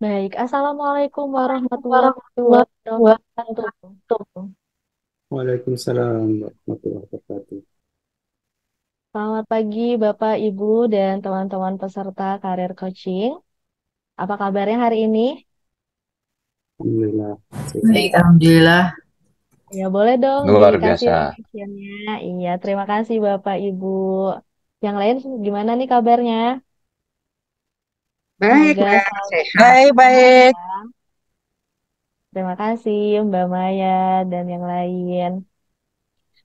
Baik, Assalamualaikum warahmatullahi Warahmatullahi wabarakatuh. wabarakatuh. Waalaikumsalam warahmatullahi wabarakatuh. Selamat pagi Bapak, Ibu, dan teman-teman peserta karir coaching. Apa kabarnya hari ini? Alhamdulillah Baik, sehat. alhamdulillah. Ya, boleh dong Luar dikasih biasa. reaksinya. Iya, terima kasih Bapak, Ibu. Yang lain gimana nih kabarnya? Baik, Semoga Mbak. selalu Sehat. sehat Baik. ya. Terima kasih Mbak Maya dan yang lain.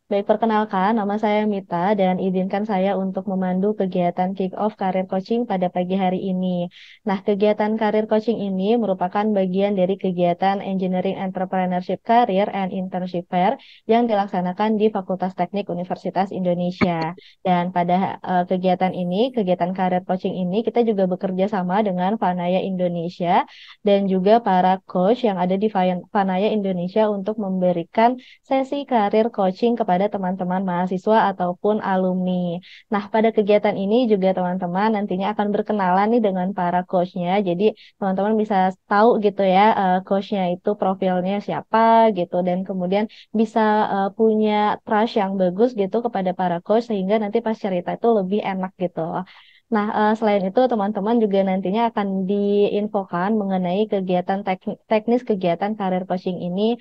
Baik, perkenalkan, nama saya Mita dan izinkan saya untuk memandu kegiatan Kick-Off Career Coaching pada pagi hari ini. Nah, kegiatan Career Coaching ini merupakan bagian dari kegiatan Engineering Entrepreneurship Career and Internship Fair yang dilaksanakan di Fakultas Teknik Universitas Indonesia. Dan pada kegiatan ini, kegiatan Career Coaching ini, kita juga bekerja sama dengan Fanaya Indonesia dan juga para coach yang ada di Fanaya Indonesia untuk memberikan sesi karir coaching kepada teman-teman mahasiswa ataupun alumni. Nah, pada kegiatan ini juga teman-teman nantinya akan berkenalan nih dengan para coachnya. Jadi teman-teman bisa tahu gitu ya, coachnya itu profilnya siapa gitu dan kemudian bisa punya trust yang bagus gitu kepada para coach sehingga nanti pas cerita itu lebih enak gitu. Nah, selain itu teman-teman juga nantinya akan diinfokan mengenai kegiatan teknis kegiatan karir coaching ini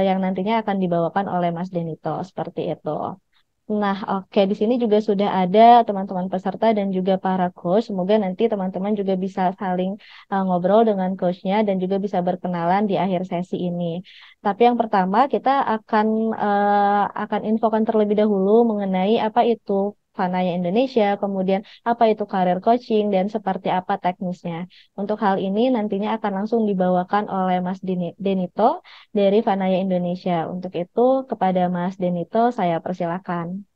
yang nantinya akan dibawakan oleh Mas Denito seperti itu. Nah, oke, di sini juga sudah ada teman-teman peserta dan juga para coach. Semoga nanti teman-teman juga bisa saling ngobrol dengan coachnya dan juga bisa berkenalan di akhir sesi ini. Tapi yang pertama kita akan infokan terlebih dahulu mengenai apa itu Fanaya Indonesia, kemudian apa itu karir coaching dan seperti apa teknisnya. Untuk hal ini nantinya akan langsung dibawakan oleh Mas Denito dari Fanaya Indonesia. Untuk itu, kepada Mas Denito, saya persilakan.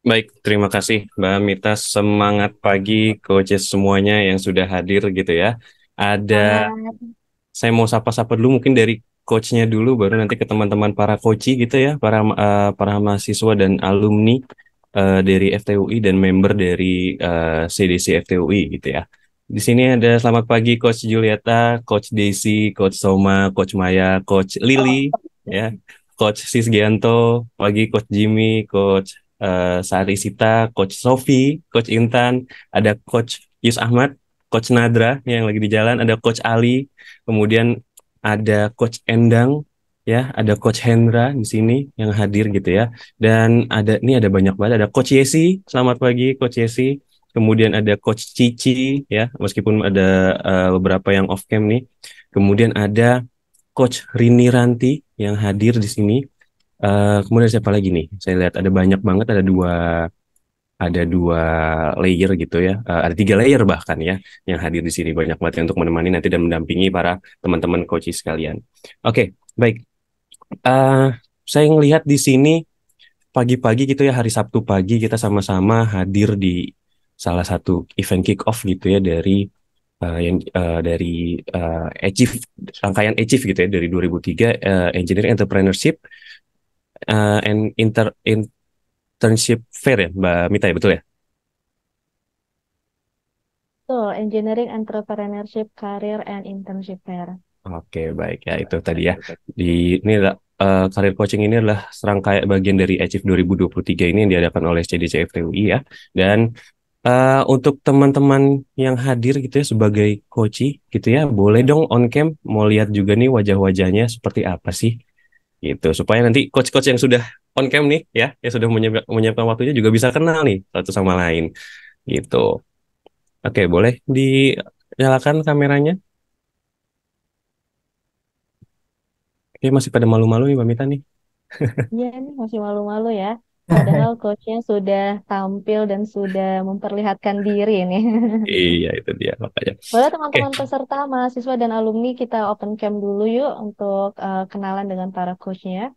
Baik, terima kasih Mbak Mita. Semangat pagi coaches semuanya yang sudah hadir gitu ya. Ada, Sangat. saya mau sapa-sapa dulu mungkin dari coachnya dulu, baru nanti ke teman-teman para coachi gitu ya, para mahasiswa dan alumni dari FTUI dan member dari CDC FTUI gitu ya. Di sini ada selamat pagi Coach Julieta, Coach Desi, Coach Soma, Coach Maya, Coach Lily, ya, Coach Sisgianto, pagi Coach Jimmy, Coach Sari Sita, Coach Sofi, Coach Intan, ada Coach Yus Ahmad, Coach Nadra yang lagi di jalan, ada Coach Ali, kemudian ada Coach Endang, ya, ada Coach Hendra di sini yang hadir gitu ya. Dan ada banyak banget, ada Coach Yesi, selamat pagi Coach Yesi. Kemudian ada Coach Cici ya, meskipun ada beberapa yang off cam nih. Kemudian ada Coach Rini Ranti yang hadir di sini. Kemudian siapa lagi nih? Saya lihat ada banyak banget, ada dua layer gitu ya. Ada 3 layer bahkan ya yang hadir di sini, banyak banget untuk menemani nanti dan mendampingi para teman-teman coach sekalian. Oke, baik. Eh, saya ngelihat di sini pagi-pagi gitu ya, hari Sabtu pagi kita sama-sama hadir di salah satu event kick off gitu ya dari Achieve, rangkaian Achieve gitu ya dari 2003, Engineering Entrepreneurship and Internship Fair ya Mbak Mita ya, betul ya? Tuh, Engineering Entrepreneurship Career and Internship Fair. Oke, baik ya, itu tadi ya. Di ini adalah karir coaching ini adalah serangkaian bagian dari Achieve 2023 ini yang diadakan oleh CDC FTUI ya. Dan untuk teman-teman yang hadir gitu ya sebagai coachee gitu ya, boleh dong on cam mau lihat juga nih wajah-wajahnya seperti apa sih gitu, supaya nanti coach-coach yang sudah on cam nih ya, yang sudah menyiapkan waktunya juga bisa kenal nih satu sama lain gitu. Oke, boleh dinyalakan kameranya. Oke, masih pada malu-malu nih Mbak Mita nih. Iya, ini masih malu-malu ya. Padahal coachnya sudah tampil dan sudah memperlihatkan diri ini. Iya, itu dia makanya. Boleh Oke, teman-teman peserta, mahasiswa, dan alumni kita open cam dulu yuk untuk kenalan dengan para coachnya.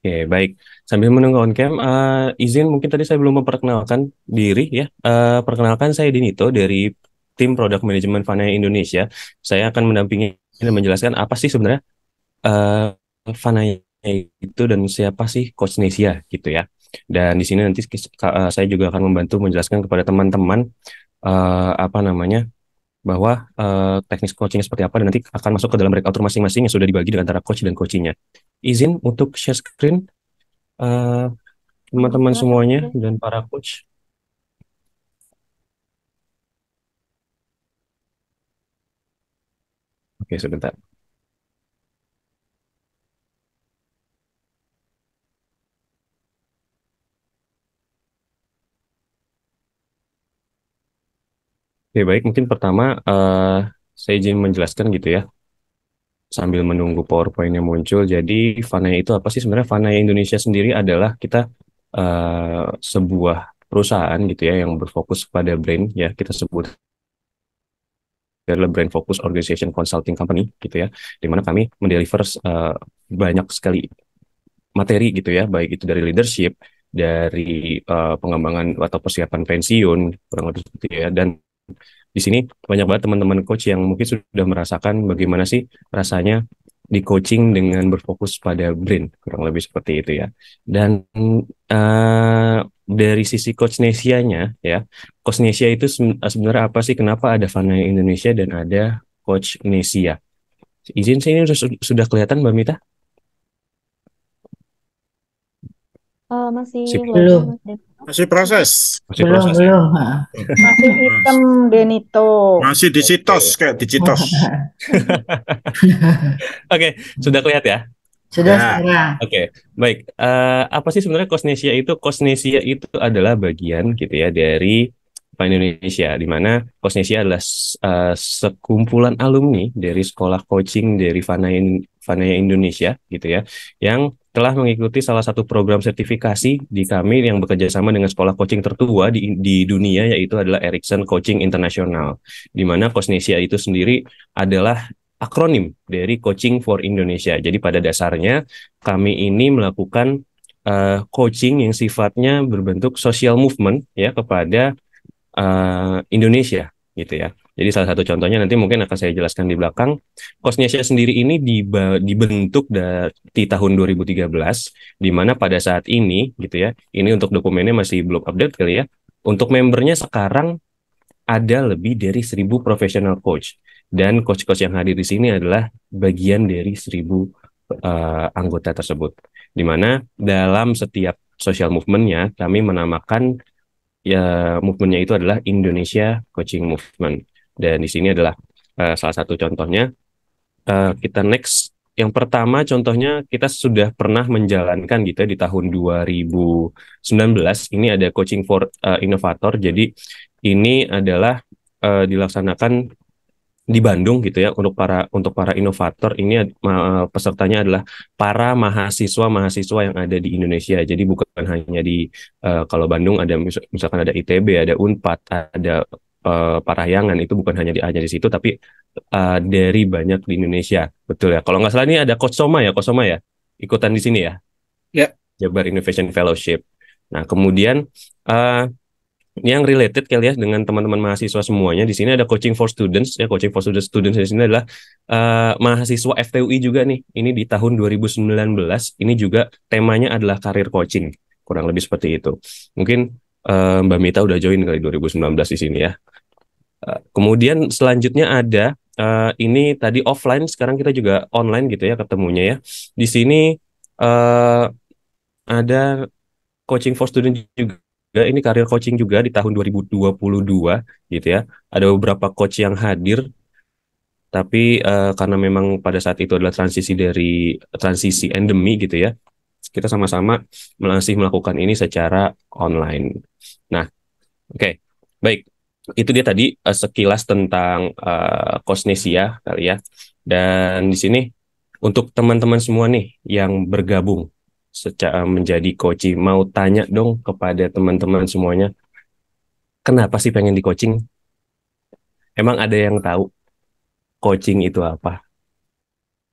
oke, baik. Sambil menunggu on cam, izin mungkin tadi saya belum memperkenalkan diri ya. Perkenalkan saya Dinito dari tim Product Management Fanaya Indonesia. Saya akan mendampingi dan menjelaskan apa sih sebenarnya Fanaya itu dan siapa sih Coach Nesia gitu ya. Dan di sini nanti saya juga akan membantu menjelaskan kepada teman-teman apa namanya bahwa teknis coaching seperti apa dan nanti akan masuk ke dalam breakout room masing-masing yang sudah dibagi di antara coach dan coachingnya. Izin untuk share screen eh, teman-teman Silakan, semuanya Izin. dan para coach. Oke, sebentar. Oke, baik. Mungkin pertama saya izin menjelaskan gitu ya, sambil menunggu PowerPoint-nya muncul. Jadi, Fanaya itu apa sih sebenarnya? Fanaya Indonesia sendiri adalah kita sebuah perusahaan gitu ya yang berfokus pada brand ya kita sebut adalah brand focus organization consulting company gitu ya, di mana kami mendeliver banyak sekali materi gitu ya, baik itu dari leadership, dari pengembangan atau persiapan pensiun, kurang lebih seperti itu ya. Dan di sini banyak banget teman-teman coach yang mungkin sudah merasakan bagaimana sih rasanya di coaching dengan berfokus pada brand, kurang lebih seperti itu ya. Dan dari sisi Coach Nesia-nya ya, Coach Nesia itu sebenarnya apa sih? Kenapa ada Fanaya Indonesia dan ada Coach Nesia? Izin saya ini sudah kelihatan Mbak Mita? Masih Sip, loading, Belum, Mas Den. Masih proses. masih belum, proses ya. belum. Masih hitam Benito. Masih dicitos Oke. kayak dicitos. Oke, sudah kelihatan ya? Sudah Ya. sekarang. Oke, baik. Apa sih sebenarnya Kosnesia itu? Kosnesia itu adalah bagian gitu ya dari Bank Indonesia, di mana Kosnesia adalah sekumpulan alumni dari sekolah coaching dari Fanaya Indonesia gitu ya, yang telah mengikuti salah satu program sertifikasi di kami yang bekerja sama dengan sekolah coaching tertua di dunia, yaitu adalah Ericsson Coaching International, di mana Kosnesia itu sendiri adalah akronim dari Coaching for Indonesia. Jadi pada dasarnya kami ini melakukan coaching yang sifatnya berbentuk social movement ya kepada Indonesia gitu ya. Jadi salah satu contohnya nanti mungkin akan saya jelaskan di belakang. Kosnesia sendiri ini dibentuk di tahun 2013, di mana pada saat ini gitu ya, ini untuk dokumennya masih belum update kali ya. Untuk membernya sekarang ada lebih dari 1.000 professional coach. Dan coach-coach yang hadir di sini adalah bagian dari 1.000 anggota tersebut. Di mana dalam setiap social movement-nya, kami menamakan ya movement-nya itu adalah Indonesia Coaching Movement. Dan di sini adalah salah satu contohnya. Kita next. Yang pertama contohnya kita sudah pernah menjalankan gitu ya, di tahun 2019. Ini ada Coaching for Innovator. Jadi ini adalah dilaksanakan di Bandung gitu ya untuk para inovator. Ini pesertanya adalah para mahasiswa yang ada di Indonesia. Jadi bukan hanya di kalau Bandung ada misalkan ada ITB, ada Unpad, ada Parahyangan, itu bukan hanya di situ tapi dari banyak di Indonesia. Betul ya. Kalau nggak salah ini ada Coach Soma ya ikutan di sini ya. Ya. Jabar Innovation Fellowship. Nah, kemudian yang related kali ya dengan teman-teman mahasiswa semuanya, di sini ada Coaching for Students ya. Coaching for Students di sini adalah mahasiswa FTUI juga nih. Ini di tahun 2019 ini juga temanya adalah karir coaching, kurang lebih seperti itu. Mungkin Mbak Mita udah join kali 2019 di sini ya. Kemudian selanjutnya ada ini tadi offline, sekarang kita juga online gitu ya ketemunya ya. Di sini ada Coaching for Student juga, ini karir coaching juga di tahun 2022 gitu ya. Ada beberapa coach yang hadir, tapi karena memang pada saat itu adalah transisi endemi gitu ya, kita sama-sama masih melakukan ini secara online. Nah, oke, baik. Itu dia tadi sekilas tentang Kosnesia kali ya. Dan di sini untuk teman-teman semua nih yang bergabung secara menjadi coaching, mau tanya dong kepada teman-teman semuanya, kenapa sih pengen di coaching? Emang ada yang tahu coaching itu apa?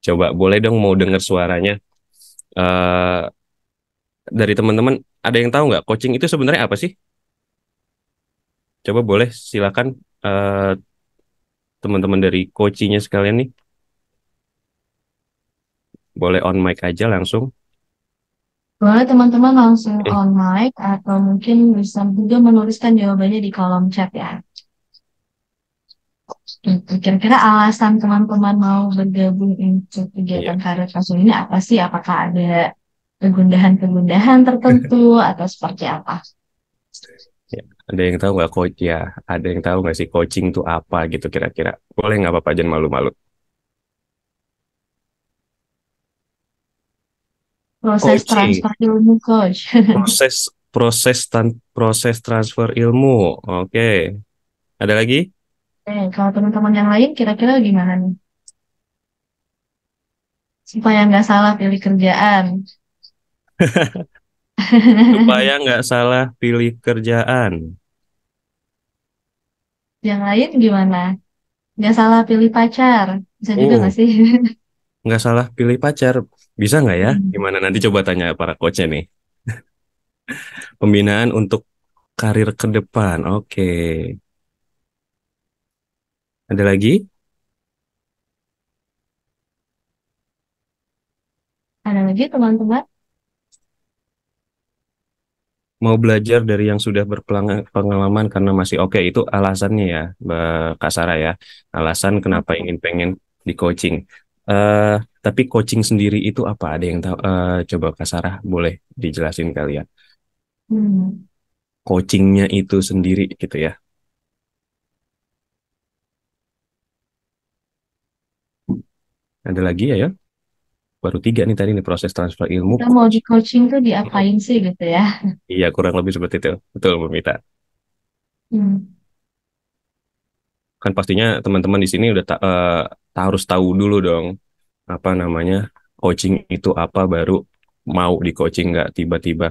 Coba boleh dong mau dengar suaranya. Eh dari teman-teman ada yang tahu nggak coaching itu sebenarnya apa sih? Coba boleh silakan eh teman-teman dari coachingnya sekalian nih, boleh on mic aja langsung. Boleh teman-teman langsung Eh, on mic atau mungkin bisa juga menuliskan jawabannya di kolom chat ya. Gitu. Kira-kira alasan teman-teman mau bergabung untuk iya, kegiatan karir kasih ini apa sih? Apakah ada kegundahan-kegundahan tertentu atau seperti apa? ya. Ada yang tahu nggak coach ya? Ada yang tahu nggak sih coaching itu apa gitu kira-kira? Boleh nggak Bapak jangan malu-malu. Proses Coaching, transfer ilmu coach. proses proses transfer ilmu. Oke, ada lagi? Kalau teman-teman yang lain kira-kira gimana nih? Supaya nggak salah pilih kerjaan. Supaya nggak salah pilih kerjaan. Yang lain gimana? Nggak salah pilih pacar. Bisa juga nggak Oh, sih? nggak salah pilih pacar. Bisa nggak ya? Hmm. Gimana nanti coba tanya para coachnya nih. Pembinaan untuk karir ke depan. Oke. Ada lagi? Ada lagi teman-teman? Mau belajar dari yang sudah berpengalaman karena masih oke. Itu alasannya ya, Mbak Kak Sarah ya. Alasan kenapa ingin pengen di coaching. Eh, tapi coaching sendiri itu apa? Ada yang tahu? Coba Kak Sarah boleh dijelasin kali ya. Hmm. Coachingnya itu sendiri gitu ya. Ada lagi ya ya? Baru tiga nih tadi nih proses transfer ilmu. Kita mau di coaching tuh diapain sih gitu ya? Iya, kurang lebih seperti itu. Betul, Bu Mita. Hmm. Kan pastinya teman-teman di sini udah harus tahu dulu dong apa namanya coaching itu apa baru mau di coaching nggak tiba-tiba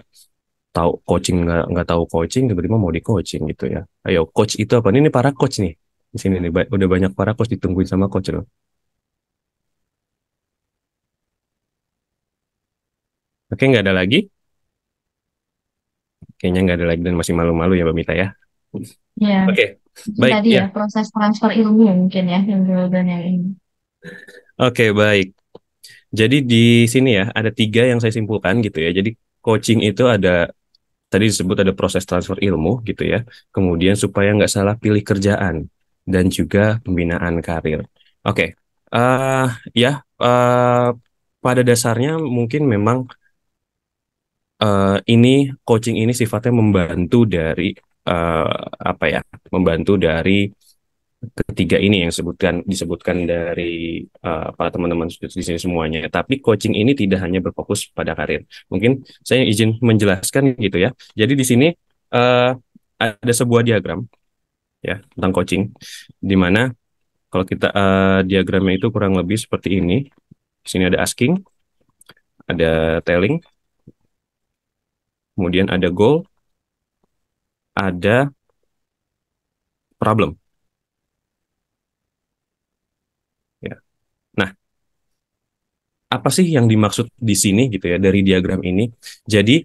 tahu coaching nggak tahu coaching tiba-tiba mau di coaching gitu ya. Ayo coach itu apa? Ini para coach nih di sini nih udah banyak para coach ditungguin sama coach loh. Oke nggak ada lagi? Kayaknya nggak ada lagi dan masih malu-malu ya Mbak Mita ya. Ya, Oke, mungkin baik tadi ya. ya proses transfer ilmu mungkin ya yang jawaban yang ini. Oke baik. Jadi di sini ya ada tiga yang saya simpulkan gitu ya. Jadi coaching itu ada tadi disebut ada proses transfer ilmu gitu ya. Kemudian supaya nggak salah pilih kerjaan dan juga pembinaan karir. Oke, eh ya pada dasarnya mungkin memang ini coaching ini sifatnya membantu dari eh, apa ya, membantu dari ketiga ini yang disebutkan dari para teman-teman di sini semuanya. Tapi coaching ini tidak hanya berfokus pada karir. Mungkin saya izin menjelaskan gitu ya. Jadi di sini eh, ada sebuah diagram ya tentang coaching, di mana kalau kita diagramnya itu kurang lebih seperti ini. Di sini ada asking, ada telling, kemudian ada goal, ada problem. Ya. Nah, apa sih yang dimaksud di sini gitu ya dari diagram ini? Jadi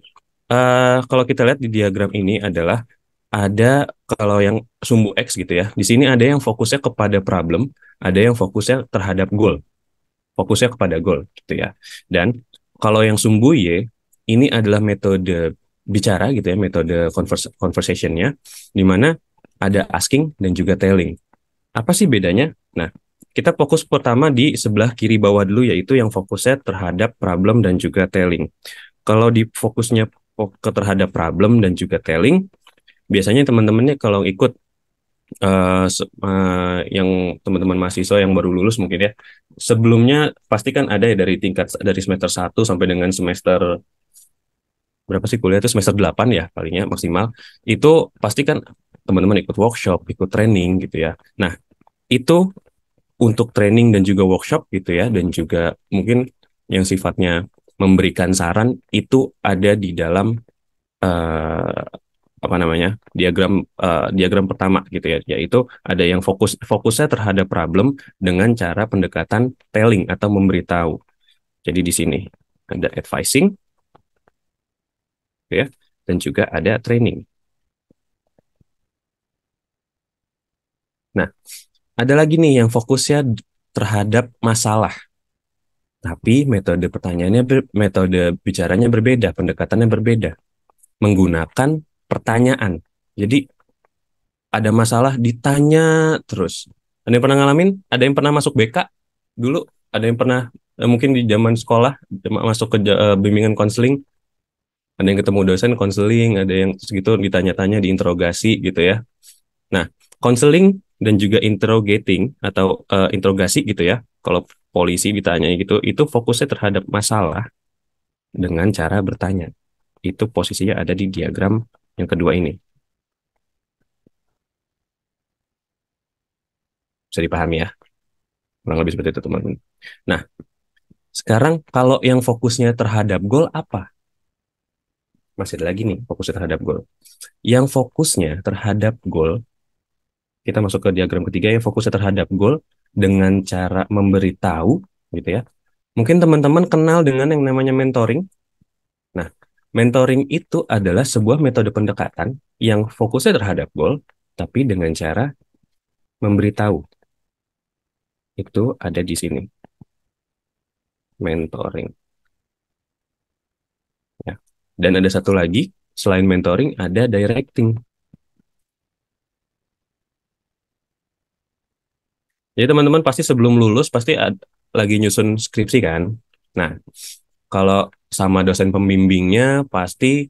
kalau kita lihat di diagram ini adalah ada kalau yang sumbu X gitu ya. Di sini ada yang fokusnya kepada problem, ada yang fokusnya terhadap goal, fokusnya kepada goal gitu ya. Dan kalau yang sumbu Y ini adalah metode bicara gitu ya, metode conversationnya, di mana ada asking dan juga telling. Apa sih bedanya? Nah, kita fokus pertama di sebelah kiri bawah dulu yaitu yang fokusnya terhadap problem dan juga telling. Kalau di fokusnya ke terhadap problem dan juga telling, biasanya teman-temannya kalau ikut yang teman-teman mahasiswa yang baru lulus mungkin ya, sebelumnya pasti kan ada ya dari tingkat dari semester 1 sampai dengan semester berapa sih kuliah itu semester 8 ya palingnya maksimal. Itu pasti kan teman-teman ikut workshop, ikut training gitu ya. Nah, itu untuk training dan juga workshop gitu ya dan juga mungkin yang sifatnya memberikan saran itu ada di dalam eh, apa namanya diagram pertama gitu ya yaitu ada yang fokusnya terhadap problem dengan cara pendekatan telling atau memberitahu. Jadi di sini ada advising ya dan juga ada training. Nah, ada lagi nih yang fokusnya terhadap masalah. Tapi metode bicaranya berbeda, pendekatannya berbeda, menggunakan pertanyaan. Jadi ada masalah ditanya terus. Ada yang pernah ngalamin? Ada yang pernah masuk BK dulu? Ada yang pernah mungkin di zaman sekolah masuk ke bimbingan konseling? Ada yang ketemu dosen konseling, ada yang segitu ditanya-tanya, diinterogasi gitu ya. Nah, konseling dan juga interrogating atau interogasi gitu ya. Kalau polisi ditanya gitu, itu fokusnya terhadap masalah dengan cara bertanya. Itu posisinya ada di diagram yang kedua ini. Bisa dipahami ya? Kurang lebih seperti itu, teman-teman. Nah, sekarang kalau yang fokusnya terhadap goal apa? Masih ada lagi nih fokusnya terhadap goal. Yang fokusnya terhadap goal, kita masuk ke diagram ketiga yang fokusnya terhadap goal dengan cara memberitahu gitu ya. Mungkin teman-teman kenal dengan yang namanya mentoring. Nah, mentoring itu adalah sebuah metode pendekatan yang fokusnya terhadap goal, tapi dengan cara memberitahu. Itu ada di sini, mentoring. Ya. Dan ada satu lagi, selain mentoring, ada directing. Jadi teman-teman pasti sebelum lulus pasti lagi nyusun skripsi kan. Nah, kalau sama dosen pembimbingnya pasti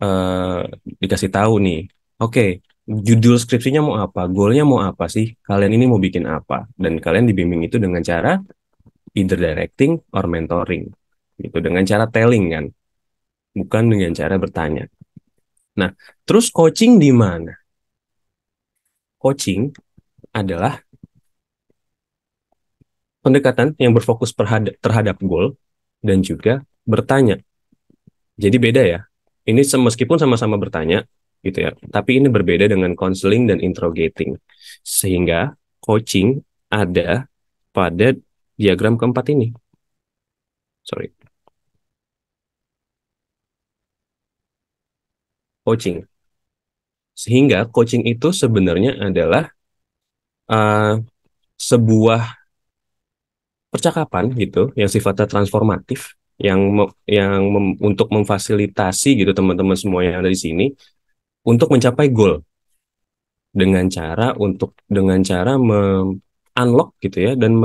eh, dikasih tahu nih, oke, judul skripsinya mau apa, goalnya mau apa sih, kalian ini mau bikin apa, dan kalian dibimbing itu dengan cara either directing or mentoring, gitu, dengan cara telling kan, bukan dengan cara bertanya. Nah, terus coaching di mana? Coaching adalah pendekatan yang berfokus terhadap goal dan juga bertanya. Jadi beda ya. Ini meskipun sama-sama bertanya gitu ya, tapi ini berbeda dengan counseling dan interrogating. Sehingga coaching ada pada diagram keempat ini. Sorry, coaching. Sehingga coaching itu sebenarnya adalah uh, sebuah percakapan gitu yang sifatnya transformatif untuk memfasilitasi gitu teman-teman semua yang ada di sini untuk mencapai goal dengan cara unlock gitu ya dan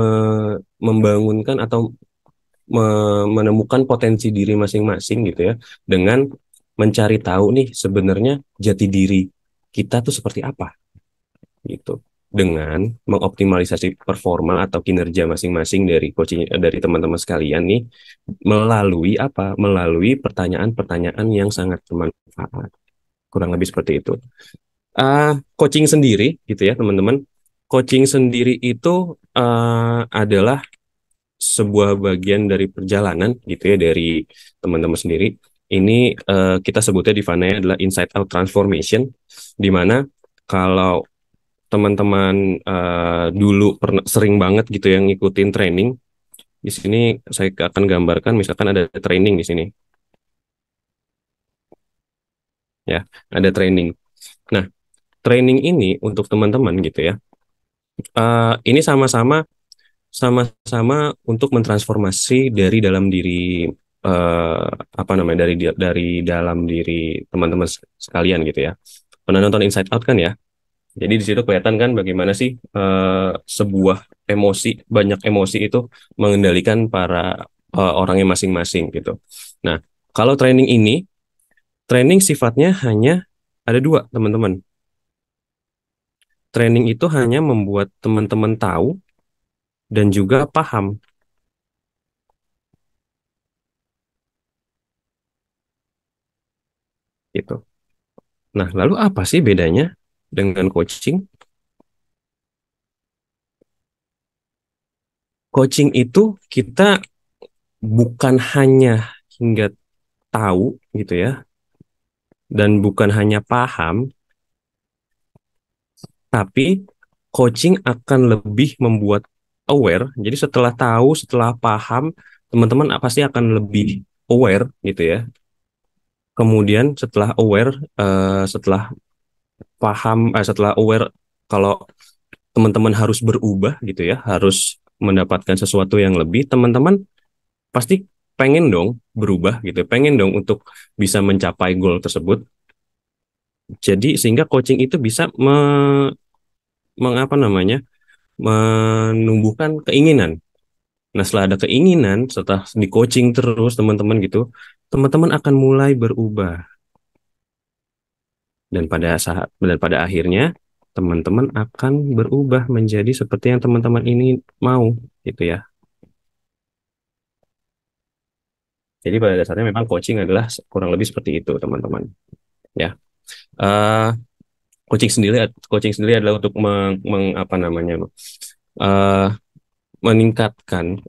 membangunkan atau menemukan potensi diri masing-masing gitu ya dengan mencari tahu nih sebenarnya jati diri kita tuh seperti apa gitu dengan mengoptimalisasi performa atau kinerja masing-masing dari coaching dari teman-teman sekalian nih melalui apa? Melalui pertanyaan-pertanyaan yang sangat bermanfaat. Kurang lebih seperti itu. Coaching sendiri gitu ya teman-teman. Coaching sendiri itu adalah sebuah bagian dari perjalanan gitu ya dari teman-teman sendiri. Ini kita sebutnya di Vanaya adalah inside out transformation, di mana kalau teman-teman dulu pernah sering banget gitu yang ngikutin training, di sini saya akan gambarkan misalkan ada training di sini ya, ada training. Nah, training ini untuk teman-teman gitu ya. Ini sama-sama untuk mentransformasi dari dalam diri apa namanya dari dalam diri teman-teman sekalian gitu ya. Pernah nonton Inside Out kan ya? Jadi di situ kelihatan kan bagaimana sih sebuah banyak emosi itu mengendalikan para orangnya masing-masing gitu. Nah, kalau training sifatnya hanya ada dua, teman-teman. Training itu hanya membuat teman-teman tahu dan juga paham gitu. Nah, lalu apa sih bedanya dengan coaching? Coaching itu kita bukan hanya hingga tahu gitu ya, dan bukan hanya paham, tapi coaching akan lebih membuat aware. Jadi setelah tahu, setelah paham, teman-teman pasti akan lebih aware gitu ya. Kemudian setelah aware, setelah paham, setelah aware kalau teman-teman harus berubah gitu ya, harus mendapatkan sesuatu yang lebih, teman-teman pasti pengen dong berubah gitu, pengen dong untuk bisa mencapai goal tersebut. Jadi sehingga coaching itu bisa mengapa namanya, menumbuhkan keinginan. Nah, setelah ada keinginan, setelah di coaching terus teman-teman gitu, teman-teman akan mulai berubah. Dan pada akhirnya teman-teman akan berubah menjadi seperti yang teman-teman ini mau, gitu ya. Jadi pada dasarnya memang coaching adalah kurang lebih seperti itu, teman-teman. Ya, Eh coaching sendiri adalah untuk apa namanya, eh, meningkatkan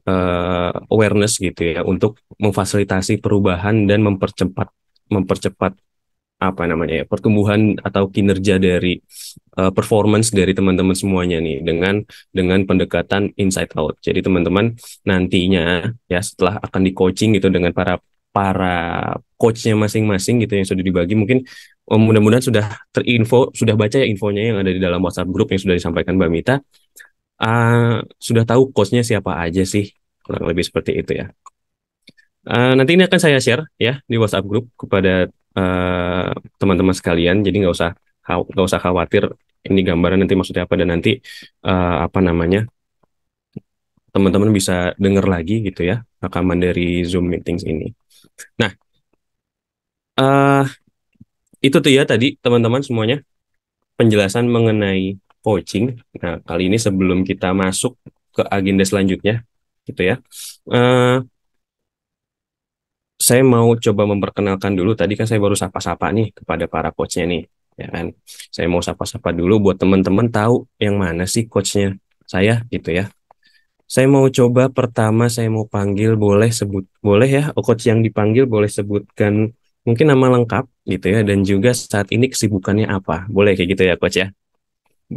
awareness gitu ya, untuk memfasilitasi perubahan dan mempercepat apa namanya ya, pertumbuhan atau kinerja dari performance dari teman-teman semuanya nih, dengan pendekatan inside out. Jadi teman-teman nantinya ya, setelah akan di coaching gitu dengan para para coachnya masing-masing gitu yang sudah dibagi, mungkin mudah-mudahan sudah sudah baca ya infonya yang ada di dalam WhatsApp grup yang sudah disampaikan Mbak Mita. Sudah tahu coachnya siapa aja sih, kurang lebih seperti itu ya. Nanti ini akan saya share ya di WhatsApp grup kepada eh, teman-teman sekalian. Jadi nggak usah khawatir ini gambaran nanti maksudnya apa, dan nanti apa namanya, teman-teman bisa dengar lagi gitu ya rekaman dari Zoom meetings ini. Nah, eh itu tuh ya tadi teman-teman semuanya penjelasan mengenai coaching. Nah, kali ini sebelum kita masuk ke agenda selanjutnya gitu ya. eh saya mau coba memperkenalkan dulu. Tadi kan saya baru sapa-sapa nih kepada para coachnya nih, ya kan. Saya mau sapa-sapa dulu buat teman-teman tahu yang mana sih coachnya saya gitu ya. Saya mau coba pertama, saya mau panggil, boleh ya, coach yang dipanggil boleh sebutkan mungkin nama lengkap gitu ya, dan juga saat ini kesibukannya apa. Boleh kayak gitu ya, coach ya.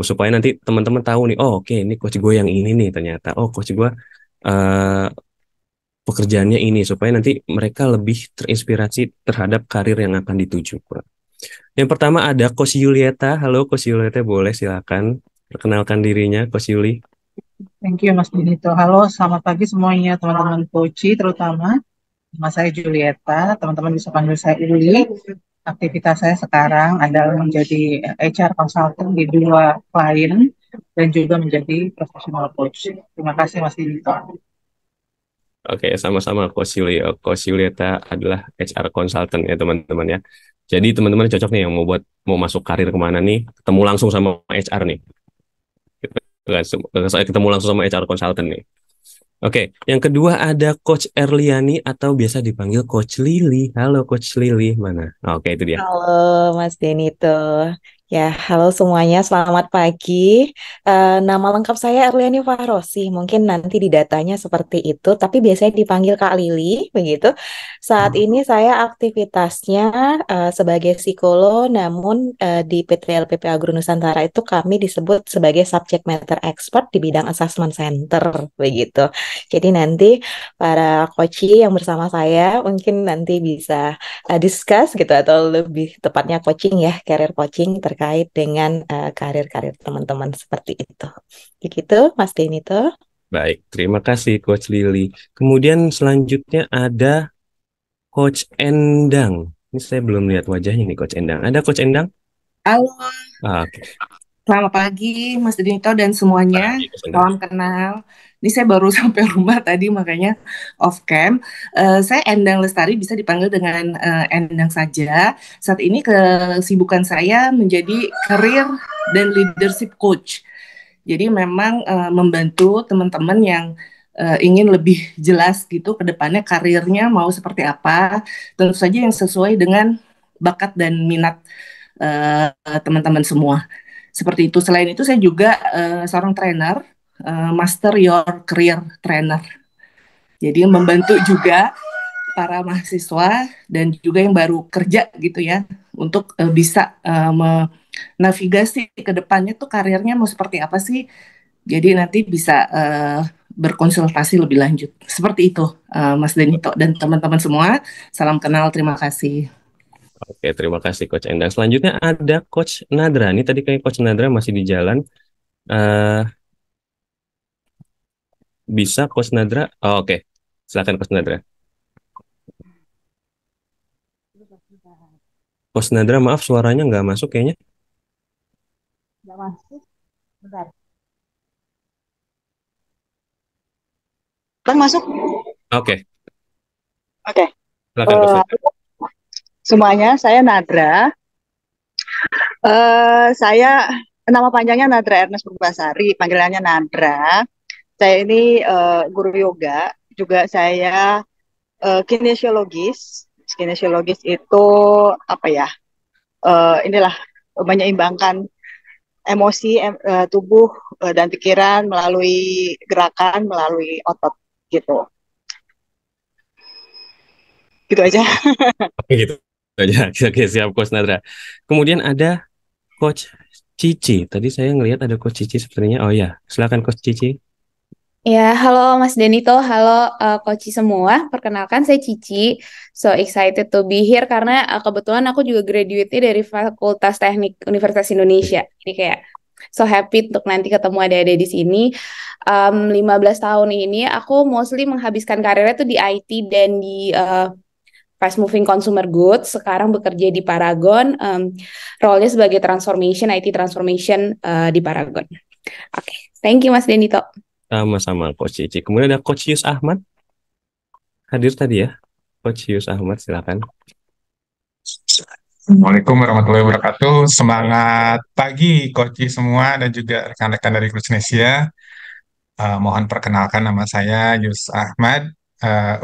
Supaya nanti teman-teman tahu nih, oh oke, ini coach gue yang ini nih ternyata. Oh, coach gue eh, pekerjaannya ini, supaya nanti mereka lebih terinspirasi terhadap karir yang akan dituju. Yang pertama ada Coach Yulieta. Halo Coach Yulieta, boleh silakan perkenalkan dirinya, Coach Yuli. Thank you, Mas Dinito. Halo, selamat pagi semuanya, teman-teman Koci, terutama. Nama saya Julieta, teman-teman bisa panggil saya Uli. Aktivitas saya sekarang adalah menjadi HR consultant di dua klien dan juga menjadi professional coach. Terima kasih, Mas Dinito. Oke, sama-sama Coach Yuli. Coach Yulieta adalah HR consultant ya teman-teman ya. Jadi teman-teman cocok nih yang mau masuk karir kemana nih, ketemu langsung sama HR nih. Saya ketemu langsung sama HR consultant nih. Oke, yang kedua ada Coach Erliani atau biasa dipanggil Coach Lily. Halo Coach Lily, mana? Oke, itu dia. Halo Mas Denito. Ya, halo semuanya, selamat pagi. Nama lengkap saya Erliani Fahrosi. Mungkin nanti di datanya seperti itu, tapi biasanya dipanggil Kak Lili, begitu. Saat ini saya aktivitasnya sebagai psikolog, namun di PTLPP Agro Nusantara itu kami disebut sebagai subject matter expert di bidang assessment center, begitu. Jadi nanti para coachee yang bersama saya mungkin nanti bisa discuss gitu, atau lebih tepatnya coaching ya, career coaching terkait dengan karir-karir teman-teman seperti itu. Begitu, Mas Denito. Baik, terima kasih Coach Lily. Kemudian selanjutnya ada Coach Endang. Ini saya belum lihat wajahnya nih Coach Endang. Ada Coach Endang? Halo, Oke, selamat pagi Mas Dinito dan semuanya. baik Coach Endang. Salam kenal. Ini saya baru sampai rumah tadi makanya off cam. Saya Endang Lestari, bisa dipanggil dengan Endang saja. Saat ini kesibukan saya menjadi career dan leadership coach. Jadi memang membantu teman-teman yang ingin lebih jelas gitu ke depannya karirnya mau seperti apa. Tentu saja yang sesuai dengan bakat dan minat eh, teman-teman semua. Seperti itu. Selain itu saya juga seorang trainer, Master Your Career Trainer. Jadi membantu juga para mahasiswa dan juga yang baru kerja gitu ya, untuk bisa menavigasi ke depannya tuh karirnya mau seperti apa sih. Jadi nanti bisa berkonsultasi lebih lanjut. Seperti itu, Mas Denito dan teman-teman semua. Salam kenal, terima kasih. Oke, terima kasih Coach Endang. Selanjutnya ada Coach Nadra. Ini tadi kayak Coach Nadra masih di jalan. Eh Bisa Coach Nadra? Oh, oke. Silakan Coach Nadra. Coach Nadra, maaf suaranya nggak masuk kayaknya. Nggak masuk. Bentar. Kan masuk? Oke, Oke. silakan Coach Nadra. Semuanya, saya Nadra. Saya nama panjangnya Nadra Ernest Purbasari, panggilannya Nadra. Saya ini guru yoga, juga saya kinesiologis. Kinesiologis itu apa ya? Inilah menyeimbangkan emosi, tubuh dan pikiran melalui gerakan, melalui otot gitu. Gitu aja. Oke, gitu aja. Oke, siap Coach Nadra. Kemudian ada Coach Cici. Tadi saya ngelihat ada Coach Cici sepertinya. Oh ya, silakan Coach Cici. Ya, halo Mas Denito, halo Koci semua. Perkenalkan saya Cici. So excited to be here karena kebetulan aku juga graduate dari Fakultas Teknik Universitas Indonesia. Jadi kayak so happy untuk nanti ketemu adik-adik di sini. 15 tahun ini aku mostly menghabiskan karirnya tuh di IT dan di fast moving consumer goods. Sekarang bekerja di Paragon. Role-nya sebagai transformation, IT transformation di Paragon. Oke, thank you Mas Denito. Sama-sama Coach Cici. Kemudian ada Coach Yus Ahmad. Hadir tadi ya. Coach Yus Ahmad, silakan. Assalamualaikum warahmatullahi wabarakatuh. Semangat pagi Coach semua dan juga rekan-rekan dari Coach Nesia. Mohon perkenalkan, nama saya Yus Ahmad.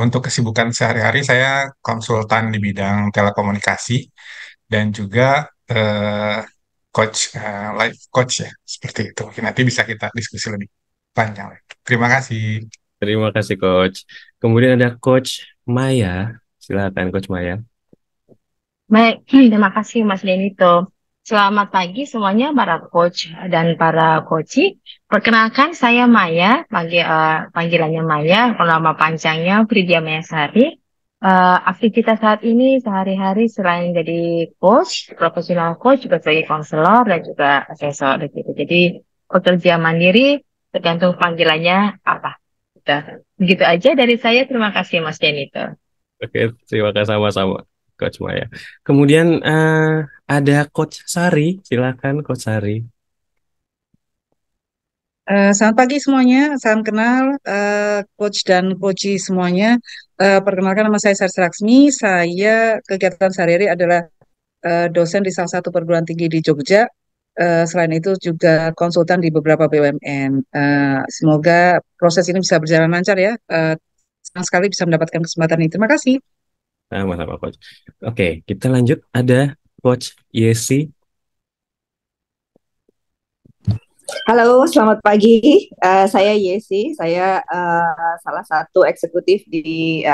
Untuk kesibukan sehari-hari saya konsultan di bidang telekomunikasi dan juga life coach ya, seperti itu. Nanti bisa kita diskusi lebih panjang. Terima kasih. Terima kasih Coach. Kemudian ada Coach Maya. Silakan Coach Maya. Baik, terima kasih Mas Denito. Selamat pagi semuanya para coach dan para coachi. Perkenalkan saya Maya, panggilannya Maya, nama panjangnya Fridia Mayasari. Aktivitas saat ini sehari-hari selain jadi coach, profesional coach, juga sebagai konselor dan juga asesor gitu. Jadi pekerja mandiri tergantung panggilannya apa. Begitu aja dari saya. Terima kasih Mas Denito. Oke, terima kasih sama-sama Coach Maya. Kemudian ada Coach Sari, silakan Coach Sari. Selamat pagi semuanya, salam kenal coach dan coachi semuanya. Perkenalkan, nama saya Sarsi Laksmi. Saya kegiatan sehari-hari adalah dosen di salah satu perguruan tinggi di Jogja. Selain itu juga konsultan di beberapa BUMN. Semoga proses ini bisa berjalan lancar ya. Senang sekali bisa mendapatkan kesempatan ini. Terima kasih. Sama-sama Coach. Oke, kita lanjut. Ada Coach Yesi. Halo, selamat pagi. Saya Yesi. Saya salah satu eksekutif di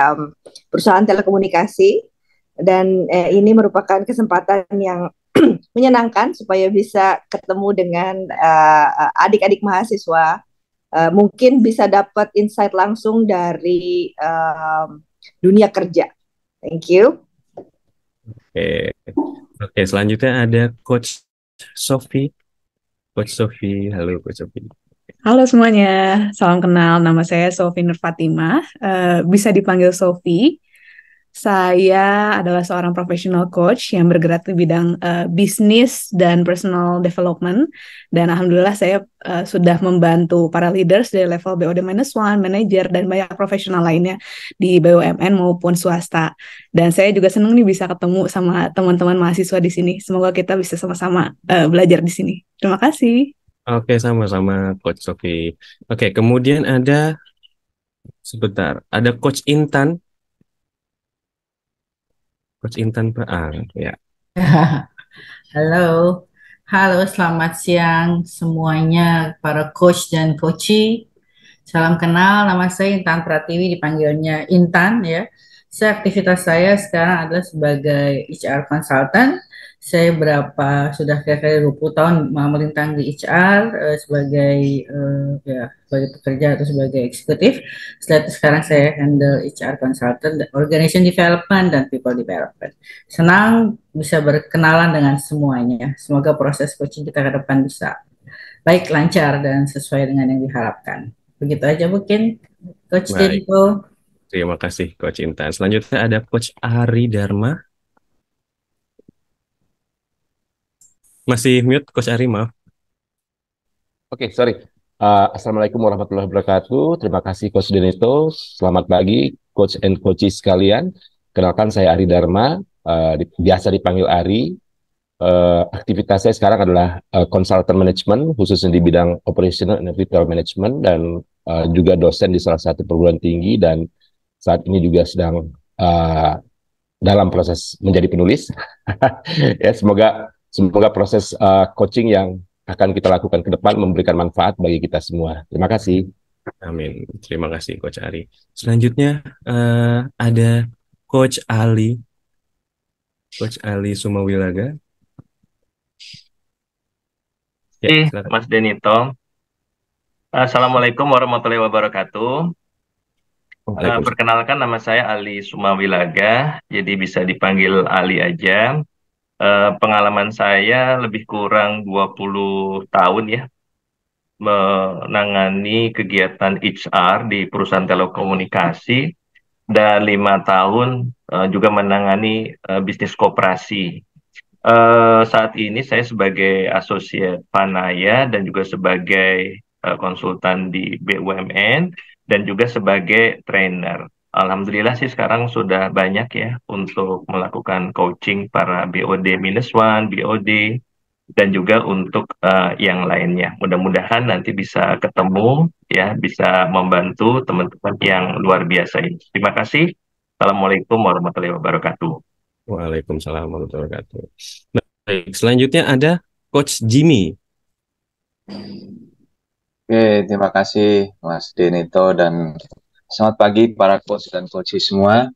perusahaan telekomunikasi. Dan ini merupakan kesempatan yang menyenangkan supaya bisa ketemu dengan adik-adik mahasiswa. Mungkin bisa dapat insight langsung dari dunia kerja. Thank you. Oke, selanjutnya ada Coach Sophie. Coach Sophie, halo Coach Sophie. Halo semuanya, salam kenal. Nama saya Sophie Nur Fatimah. Bisa dipanggil Sophie. Saya adalah seorang professional coach yang bergerak di bidang bisnis dan personal development. Dan alhamdulillah saya sudah membantu para leaders dari level BOD-1, manager, dan banyak profesional lainnya di BUMN maupun swasta. Dan saya juga senang nih bisa ketemu sama teman-teman mahasiswa di sini. Semoga kita bisa sama-sama belajar di sini. Terima kasih. Oke, sama-sama Coach Sophie. Oke, kemudian ada Coach Intan. Coach Intan ya. Halo, selamat siang semuanya para coach dan coachi. Salam kenal, nama saya Intan Pratiwi, dipanggilnya Intan ya. Aktivitas saya sekarang adalah sebagai HR consultant. Saya sudah kira-kira 20 tahun melintang di HR sebagai pekerja atau sebagai eksekutif. Setelah itu sekarang saya handle HR consultant, organization development, dan people development. Senang bisa berkenalan dengan semuanya. Semoga proses coaching kita ke depan bisa baik, lancar, dan sesuai dengan yang diharapkan. Begitu aja mungkin, Coach Denito. Terima kasih Coach Intan. Selanjutnya ada Coach Ari Dharma. Masih mute Coach Ari, maaf. Oke, sorry. Assalamualaikum warahmatullahi wabarakatuh. Terima kasih Coach Denito. Selamat pagi, Coach and Coaches sekalian. Kenalkan saya Ari Dharma, biasa dipanggil Ari. Aktivitas saya sekarang adalah consultant management, khususnya di bidang operational and retail management, dan juga dosen di salah satu perguruan tinggi, dan saat ini juga sedang dalam proses menjadi penulis. Ya, semoga proses coaching yang akan kita lakukan ke depan memberikan manfaat bagi kita semua. Terima kasih. Amin. Terima kasih Coach Ari. Selanjutnya ada Coach Ali. Coach Ali Sumawilaga. Ya, silakan. Mas Denito. Assalamualaikum warahmatullahi wabarakatuh. Waalaikumsalam. Perkenalkan, nama saya Ali Sumawilaga, jadi bisa dipanggil Ali aja. Pengalaman saya lebih kurang 20 tahun ya, menangani kegiatan HR di perusahaan telekomunikasi, dan 5 tahun juga menangani bisnis koperasi. Saat ini saya sebagai asosiat Panaya dan juga sebagai konsultan di BUMN dan juga sebagai trainer. Alhamdulillah sih sekarang sudah banyak ya untuk melakukan coaching para BOD-1, BOD, dan juga untuk yang lainnya. Mudah-mudahan nanti bisa ketemu ya, bisa membantu teman-teman yang luar biasa ini. Terima kasih. Assalamualaikum warahmatullahi wabarakatuh. Waalaikumsalam warahmatullahi wabarakatuh. Baik, selanjutnya ada Coach Jimmy. Oke, terima kasih Mas Denito, dan selamat pagi para coach dan coach semua.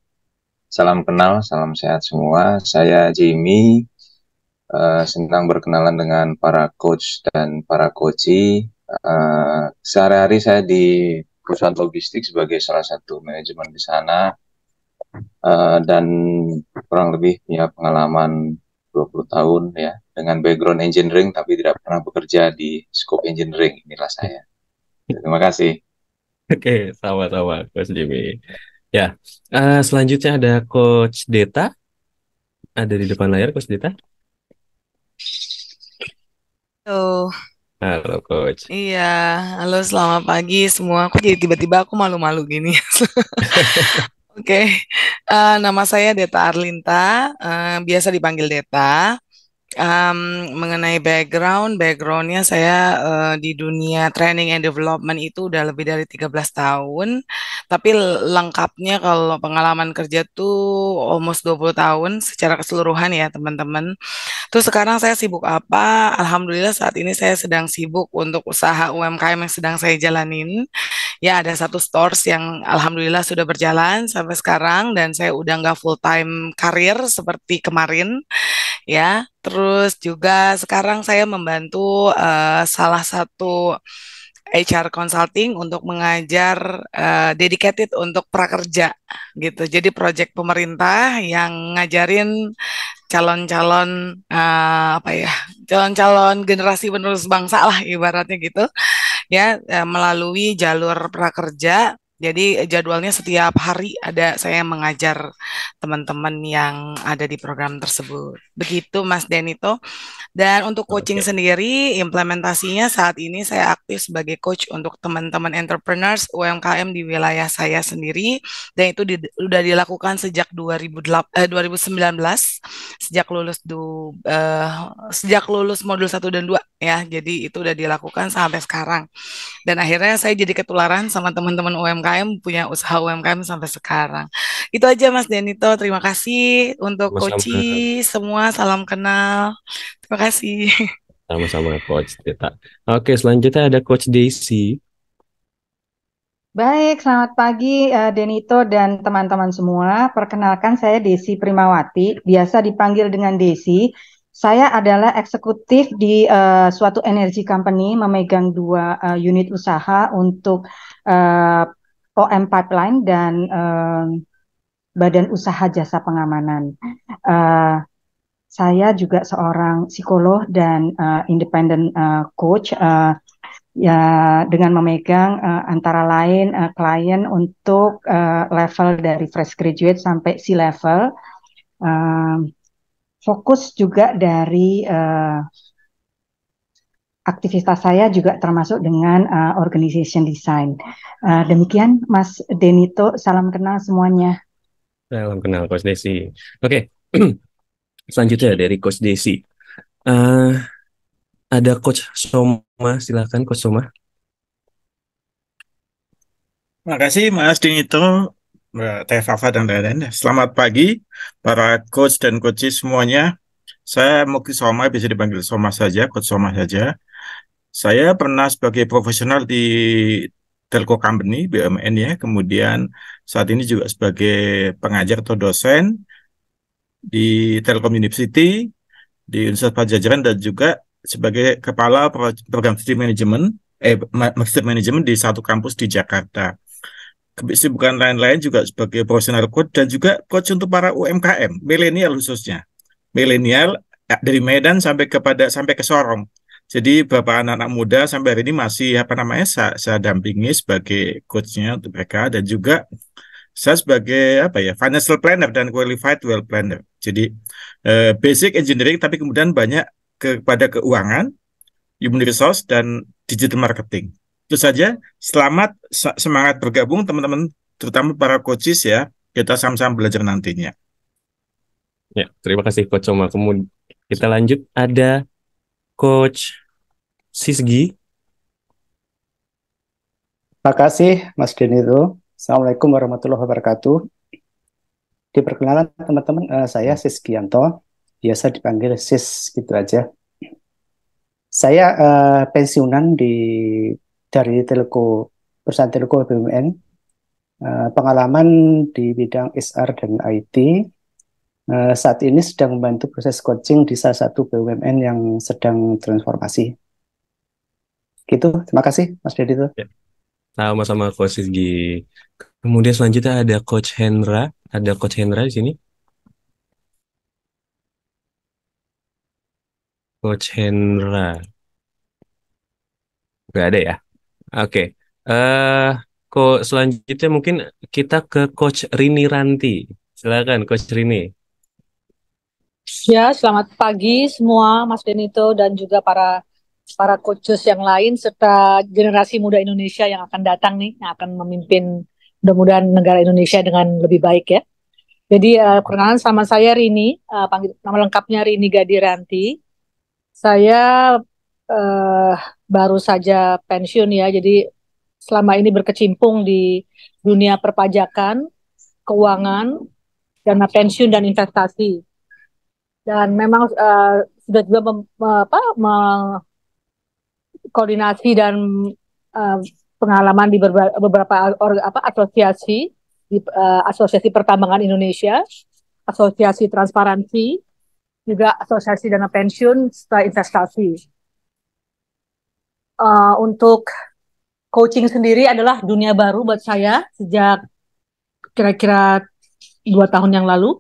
Salam kenal, salam sehat semua. Saya Jimmy, senang berkenalan dengan para coach dan para coachi. Sehari-hari saya di perusahaan logistik sebagai salah satu manajemen di sana, dan kurang lebih punya pengalaman 20 tahun ya, dengan background engineering tapi tidak pernah bekerja di scope engineering. Inilah saya. Terima kasih. Oke, sama-sama Coach Jimmy. Ya, selanjutnya ada Coach Deta. Ada di depan layar Coach Deta. Halo, Halo Coach. iya, halo selamat pagi semua. Kok jadi tiba-tiba aku malu-malu gini? Oke, nama saya Deta Arlinta, biasa dipanggil Deta. Mengenai backgroundnya saya di dunia training and development itu udah lebih dari 13 tahun, tapi lengkapnya kalau pengalaman kerja tuh almost 20 tahun secara keseluruhan ya teman-teman. Terus sekarang saya sibuk apa? Alhamdulillah saat ini saya sedang sibuk untuk usaha UMKM yang sedang saya jalanin. Ya, ada satu stores yang alhamdulillah sudah berjalan sampai sekarang, dan saya udah nggak full time karir seperti kemarin. Ya, terus juga sekarang saya membantu salah satu HR consulting untuk mengajar dedicated untuk prakerja gitu. Jadi proyek pemerintah yang ngajarin calon-calon apa ya, calon-calon generasi penerus bangsa lah ibaratnya gitu ya, melalui jalur prakerja. Jadi jadwalnya setiap hari ada saya mengajar teman-teman yang ada di program tersebut. Begitu Mas Denito. Dan untuk coaching Oke. sendiri, implementasinya saat ini saya aktif sebagai coach untuk teman-teman entrepreneurs UMKM di wilayah saya sendiri. Dan itu sudah dilakukan sejak 2019, sejak lulus modul 1 dan 2 ya. Jadi itu udah dilakukan sampai sekarang. Dan akhirnya saya jadi ketularan sama teman-teman UMKM, punya usaha UMKM sampai sekarang. Itu aja Mas Denito. Terima kasih untuk Sama-sama. coachi semua. Salam kenal. Terima kasih. Sama-sama Coach Deta. Oke, selanjutnya ada Coach Daisy. Baik, selamat pagi Denito dan teman-teman semua. Perkenalkan saya Desi Primawati, biasa dipanggil dengan Desi. Saya adalah eksekutif di suatu energy company, memegang 2 unit usaha untuk OM Pipeline dan Badan Usaha Jasa Pengamanan. Saya juga seorang psikolog dan independent coach. ya dengan memegang antara lain klien untuk level dari fresh graduate sampai C-level. Fokus juga dari aktivitas saya juga termasuk dengan organization design. Demikian Mas Denito, salam kenal semuanya. Salam kenal Coach Desi. Oke, selanjutnya dari Coach Desi. Eh, ada Coach Soma, silakan Coach Soma. Makasih Mas Dinito, Mbak Teh Fafa dan lain-lain. Selamat pagi para coach dan coaches semuanya. Saya Muki Soma, bisa dipanggil Soma saja, Coach Soma saja. Saya pernah sebagai profesional di telco company, BUMN ya. Kemudian saat ini juga sebagai pengajar atau dosen di Telkom University, di Universitas Padjadjaran, dan juga sebagai kepala program studi manajemen, master manajemen di satu kampus di Jakarta. Kesibukan lain-lain juga sebagai profesional coach dan juga coach untuk para UMKM, milenial khususnya. Milenial dari Medan sampai ke Sorong. Jadi Bapak anak-anak muda sampai hari ini masih saya dampingi sebagai coachnya untuk mereka, dan juga saya sebagai financial planner dan qualified wealth planner. Jadi basic engineering tapi kemudian banyak kepada keuangan, human resource dan digital marketing. Itu saja. Selamat semangat bergabung teman-teman, terutama para coaches ya. Kita sama-sama belajar nantinya. Ya, terima kasih Coach Soma. Kemudian kita lanjut, ada Coach Sisgi. Terima kasih Mas Denito. Assalamualaikum warahmatullahi wabarakatuh. Diperkenalkan teman-teman, saya Sisgianto, biasa dipanggil Sis gitu aja. Saya pensiunan dari perusahaan telco BUMN, pengalaman di bidang HR dan IT. Saat ini sedang membantu proses coaching di salah satu BUMN yang sedang transformasi. Gitu, terima kasih Mas Dedito. Ya, sama-sama Coach Sisgi. Kemudian selanjutnya ada Coach Hendra. Ada Coach Hendra di sini. Coach Hendra. Nggak ada ya? Oke. Kok selanjutnya mungkin kita ke Coach Rini Ranti. Silakan Coach Rini. Ya, selamat pagi semua Mas Denito dan juga para coaches yang lain serta generasi muda Indonesia yang akan datang nih, yang akan memimpin mudah-mudahan negara Indonesia dengan lebih baik ya. Jadi perkenalan, sama saya Rini, nama lengkapnya Rini Gadiranti. Saya baru saja pensiun ya, jadi selama ini berkecimpung di dunia perpajakan, keuangan, dana pensiun dan investasi. Dan memang sudah juga koordinasi dan pengalaman di beberapa asosiasi, di Asosiasi Pertambangan Indonesia, Asosiasi Transparansi, juga Asosiasi Dana Pensiun serta Investasi. Untuk coaching sendiri adalah dunia baru buat saya sejak kira-kira 2 tahun yang lalu.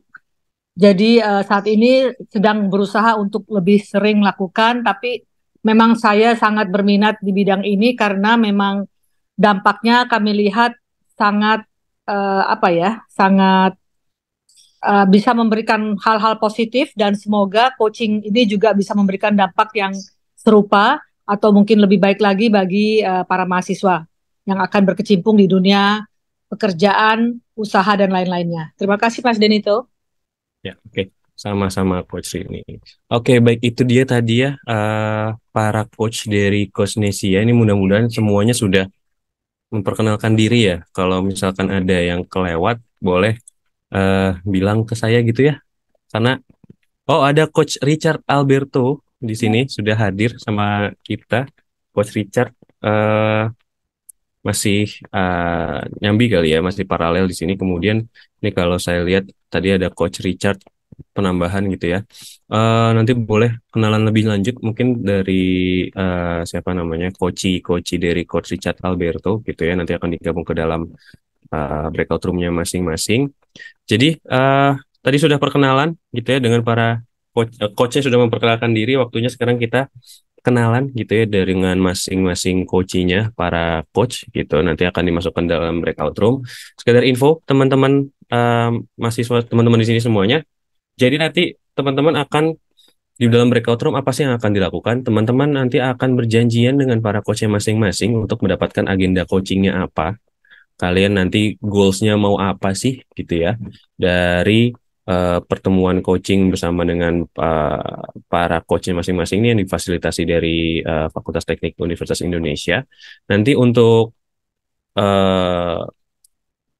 Jadi saat ini sedang berusaha untuk lebih sering melakukan, tapi memang saya sangat berminat di bidang ini karena memang dampaknya kami lihat sangat sangat bisa memberikan hal-hal positif, dan semoga coaching ini juga bisa memberikan dampak yang serupa atau mungkin lebih baik lagi bagi para mahasiswa yang akan berkecimpung di dunia pekerjaan, usaha, dan lain-lainnya. Terima kasih Mas Denito. Ya, oke. Sama-sama Coach Rini. Oke, baik, itu dia tadi ya para coach dari Coach Nesia. Ini mudah-mudahan semuanya sudah memperkenalkan diri ya. Kalau misalkan ada yang kelewat, boleh bilang ke saya gitu ya. Karena ada Coach Richard Alberto di sini sudah hadir sama kita. Coach Richard masih nyambi kali ya, masih paralel di sini. Kemudian ini kalau saya lihat tadi ada Coach Richard penambahan gitu ya. Nanti boleh kenalan lebih lanjut mungkin dari siapa namanya, coach dari Coach Richard Alberto gitu ya. Nanti akan digabung ke dalam breakout room-nya masing-masing. Jadi tadi sudah perkenalan gitu ya dengan para coach-nya sudah memperkenalkan diri. Waktunya sekarang kita kenalan gitu ya dengan masing-masing coachnya, para coach gitu. Nanti akan dimasukkan dalam breakout room. Sekedar info teman-teman mahasiswa, teman-teman di sini semuanya. Jadi nanti teman-teman akan di dalam breakout room apa sih yang akan dilakukan? Teman-teman nanti akan berjanjian dengan para coachnya masing-masing untuk mendapatkan agenda coachingnya apa. Kalian nanti goals-nya mau apa sih gitu ya dari pertemuan coaching bersama dengan para coachnya masing-masing ini yang difasilitasi dari Fakultas Teknik Universitas Indonesia. Nanti untuk eh,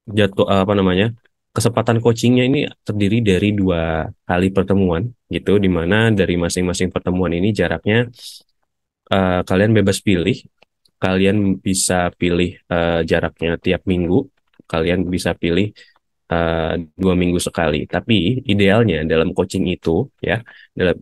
jadwal apa namanya kesempatan coachingnya ini terdiri dari 2 kali pertemuan gitu, di mana dari masing-masing pertemuan ini jaraknya kalian bebas pilih. Kalian bisa pilih jaraknya tiap minggu. Kalian bisa pilih 2 minggu sekali. Tapi idealnya dalam coaching itu ya,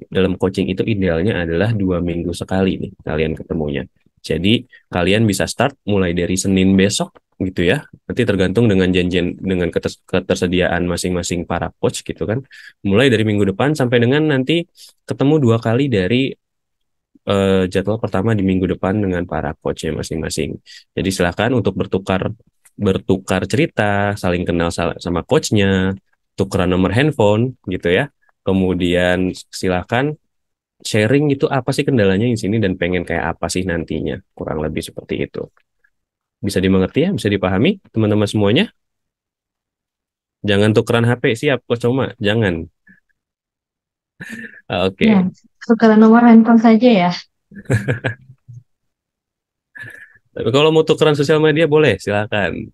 dalam coaching itu idealnya adalah 2 minggu sekali nih kalian ketemunya. Jadi kalian bisa start mulai dari Senin besok gitu ya. Nanti tergantung dengan janjian dengan ketersediaan masing-masing para coach gitu kan. Mulai dari minggu depan sampai dengan nanti ketemu 2 kali dari jadwal pertama di minggu depan dengan para coachnya masing-masing. Jadi silakan untuk bertukar bertukar cerita, saling kenal sama coachnya, tukeran nomor handphone gitu ya. Kemudian silakan sharing itu apa sih kendalanya di sini dan pengen kayak apa sih nantinya. Kurang lebih seperti itu. Bisa dimengerti ya, bisa dipahami teman-teman semuanya. Jangan tukeran HP, siap Coach Oma, jangan. Oke. Ya, tukeran nomor handphone saja ya. Tapi kalau mau tukeran sosial media boleh, silakan.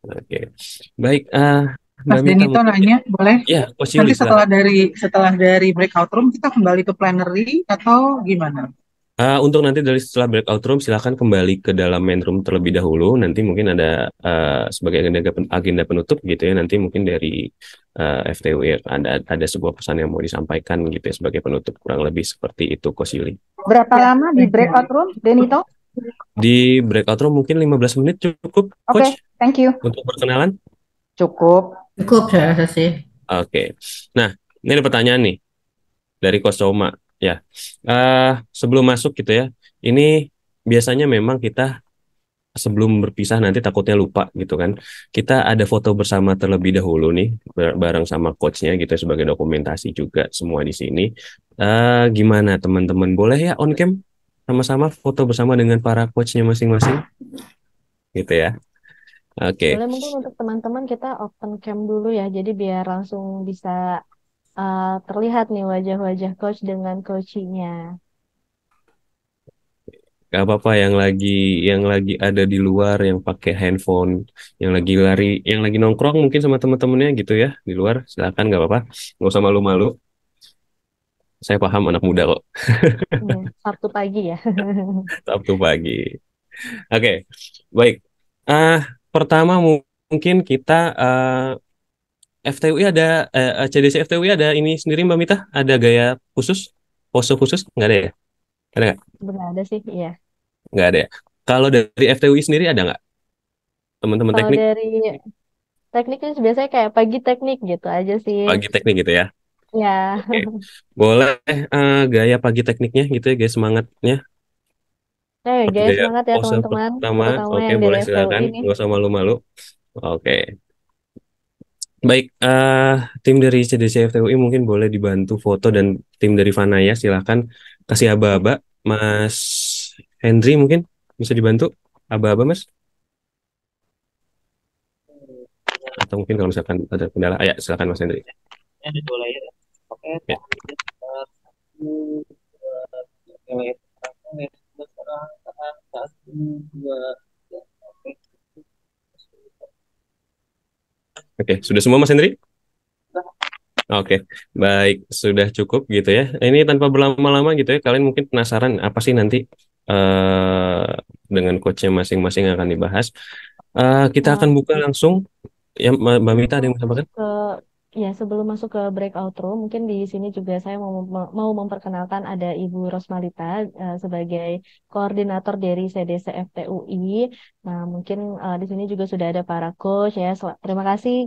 Oke. Baik, Mbak Mas Mita Denito mungkin nanya, boleh? ya, Coach Nanti Yuli silakan. setelah dari breakout room kita kembali ke plenary atau gimana? Untuk nanti dari setelah breakout room silakan kembali ke dalam main room terlebih dahulu. Nanti mungkin ada sebagai agenda penutup gitu ya. Nanti mungkin dari FTUI ada sebuah pesan yang mau disampaikan gitu ya sebagai penutup, kurang lebih seperti itu Coach Yuli. Berapa lama di breakout room, Denito? Di breakout room mungkin 15 menit cukup Oke, Coach thank you. untuk perkenalan. Cukup. Cukup saya rasa sih. Oke. Nah, ini ada pertanyaan nih dari Coach Soma ya. Sebelum masuk gitu ya. Ini biasanya memang kita sebelum berpisah nanti takutnya lupa gitu kan. Kita ada foto bersama terlebih dahulu nih bareng sama coachnya gitu ya, sebagai dokumentasi juga semua di sini. Gimana teman-teman? Boleh ya on cam sama-sama foto bersama dengan para coachnya masing-masing gitu ya. Oke. Boleh mungkin untuk teman-teman kita open cam dulu ya, jadi biar langsung bisa terlihat nih wajah-wajah coach dengan coachingnya. Gak apa-apa yang lagi ada di luar yang pakai handphone, yang lagi lari, yang lagi nongkrong mungkin sama teman-temannya gitu ya di luar, silakan nggak apa-apa, nggak usah malu-malu. Saya paham anak muda kok. Ya, Sabtu pagi ya. Sabtu pagi. Oke, baik. Pertama mungkin kita FTUI ada CDC FTUI ada ini sendiri Mbak Mita, ada gaya khusus, pose khusus nggak ada ya? Ada nggak? Benar ada sih, iya. Nggak ada ya. Kalau dari FTUI sendiri ada nggak? Teman-teman Kalau teknik dari tekniknya biasanya kayak pagi teknik gitu aja sih. pagi teknik gitu ya. Ya. Oke. Boleh gaya pagi tekniknya gitu ya, gaya semangatnya. Guys, Gaya semangat ya pose teman-teman, pertama. terutama Oke, yang dari boleh silakan. FTUI nih. Nggak usah malu-malu. Oke. Baik, tim dari CDC FTUI mungkin boleh dibantu foto dan tim dari Vanaya silakan kasih aba-aba. Mas Hendri mungkin bisa dibantu aba-aba Mas? Atau mungkin kalau misalkan ada kendala, ya silakan Mas Hendri. Ada 2 layer. Oke, Ya. layer sekarang, satu, dua, oke. Oke, sudah semua Mas Hendri? Oke, baik, sudah cukup gitu ya. Ini tanpa berlama-lama gitu ya, kalian mungkin penasaran apa sih nanti dengan coachnya masing-masing yang akan dibahas. Kita akan buka langsung. Ya, Mbak Mita ada yang mau sampaikan? Sebelum masuk ke breakout room, mungkin di sini juga saya mau memperkenalkan ada Ibu Rosmalita sebagai koordinator dari CDC FTUI. Nah, mungkin di sini juga sudah ada para coach ya. Terima kasih.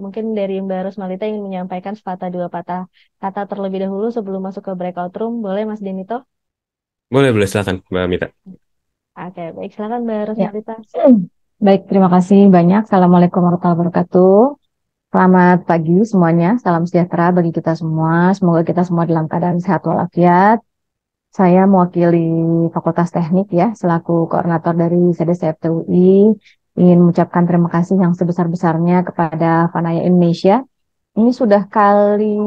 Mungkin dari Mbak Rosmalita ingin menyampaikan sepatah dua patah kata terlebih dahulu sebelum masuk ke breakout room. Boleh Mas Denito? Boleh silakan Mbak Mita. Oke, baik, silakan Mbak Ya. Rosmarita. Baik, terima kasih banyak. Assalamualaikum warahmatullahi wabarakatuh. Selamat pagi semuanya. Salam sejahtera bagi kita semua. Semoga kita semua dalam keadaan sehat walafiat. Saya mewakili Fakultas Teknik ya, selaku koordinator dari CDC FTUI. Ingin mengucapkan terima kasih yang sebesar-besarnya kepada Fanaya Indonesia. Ini sudah kali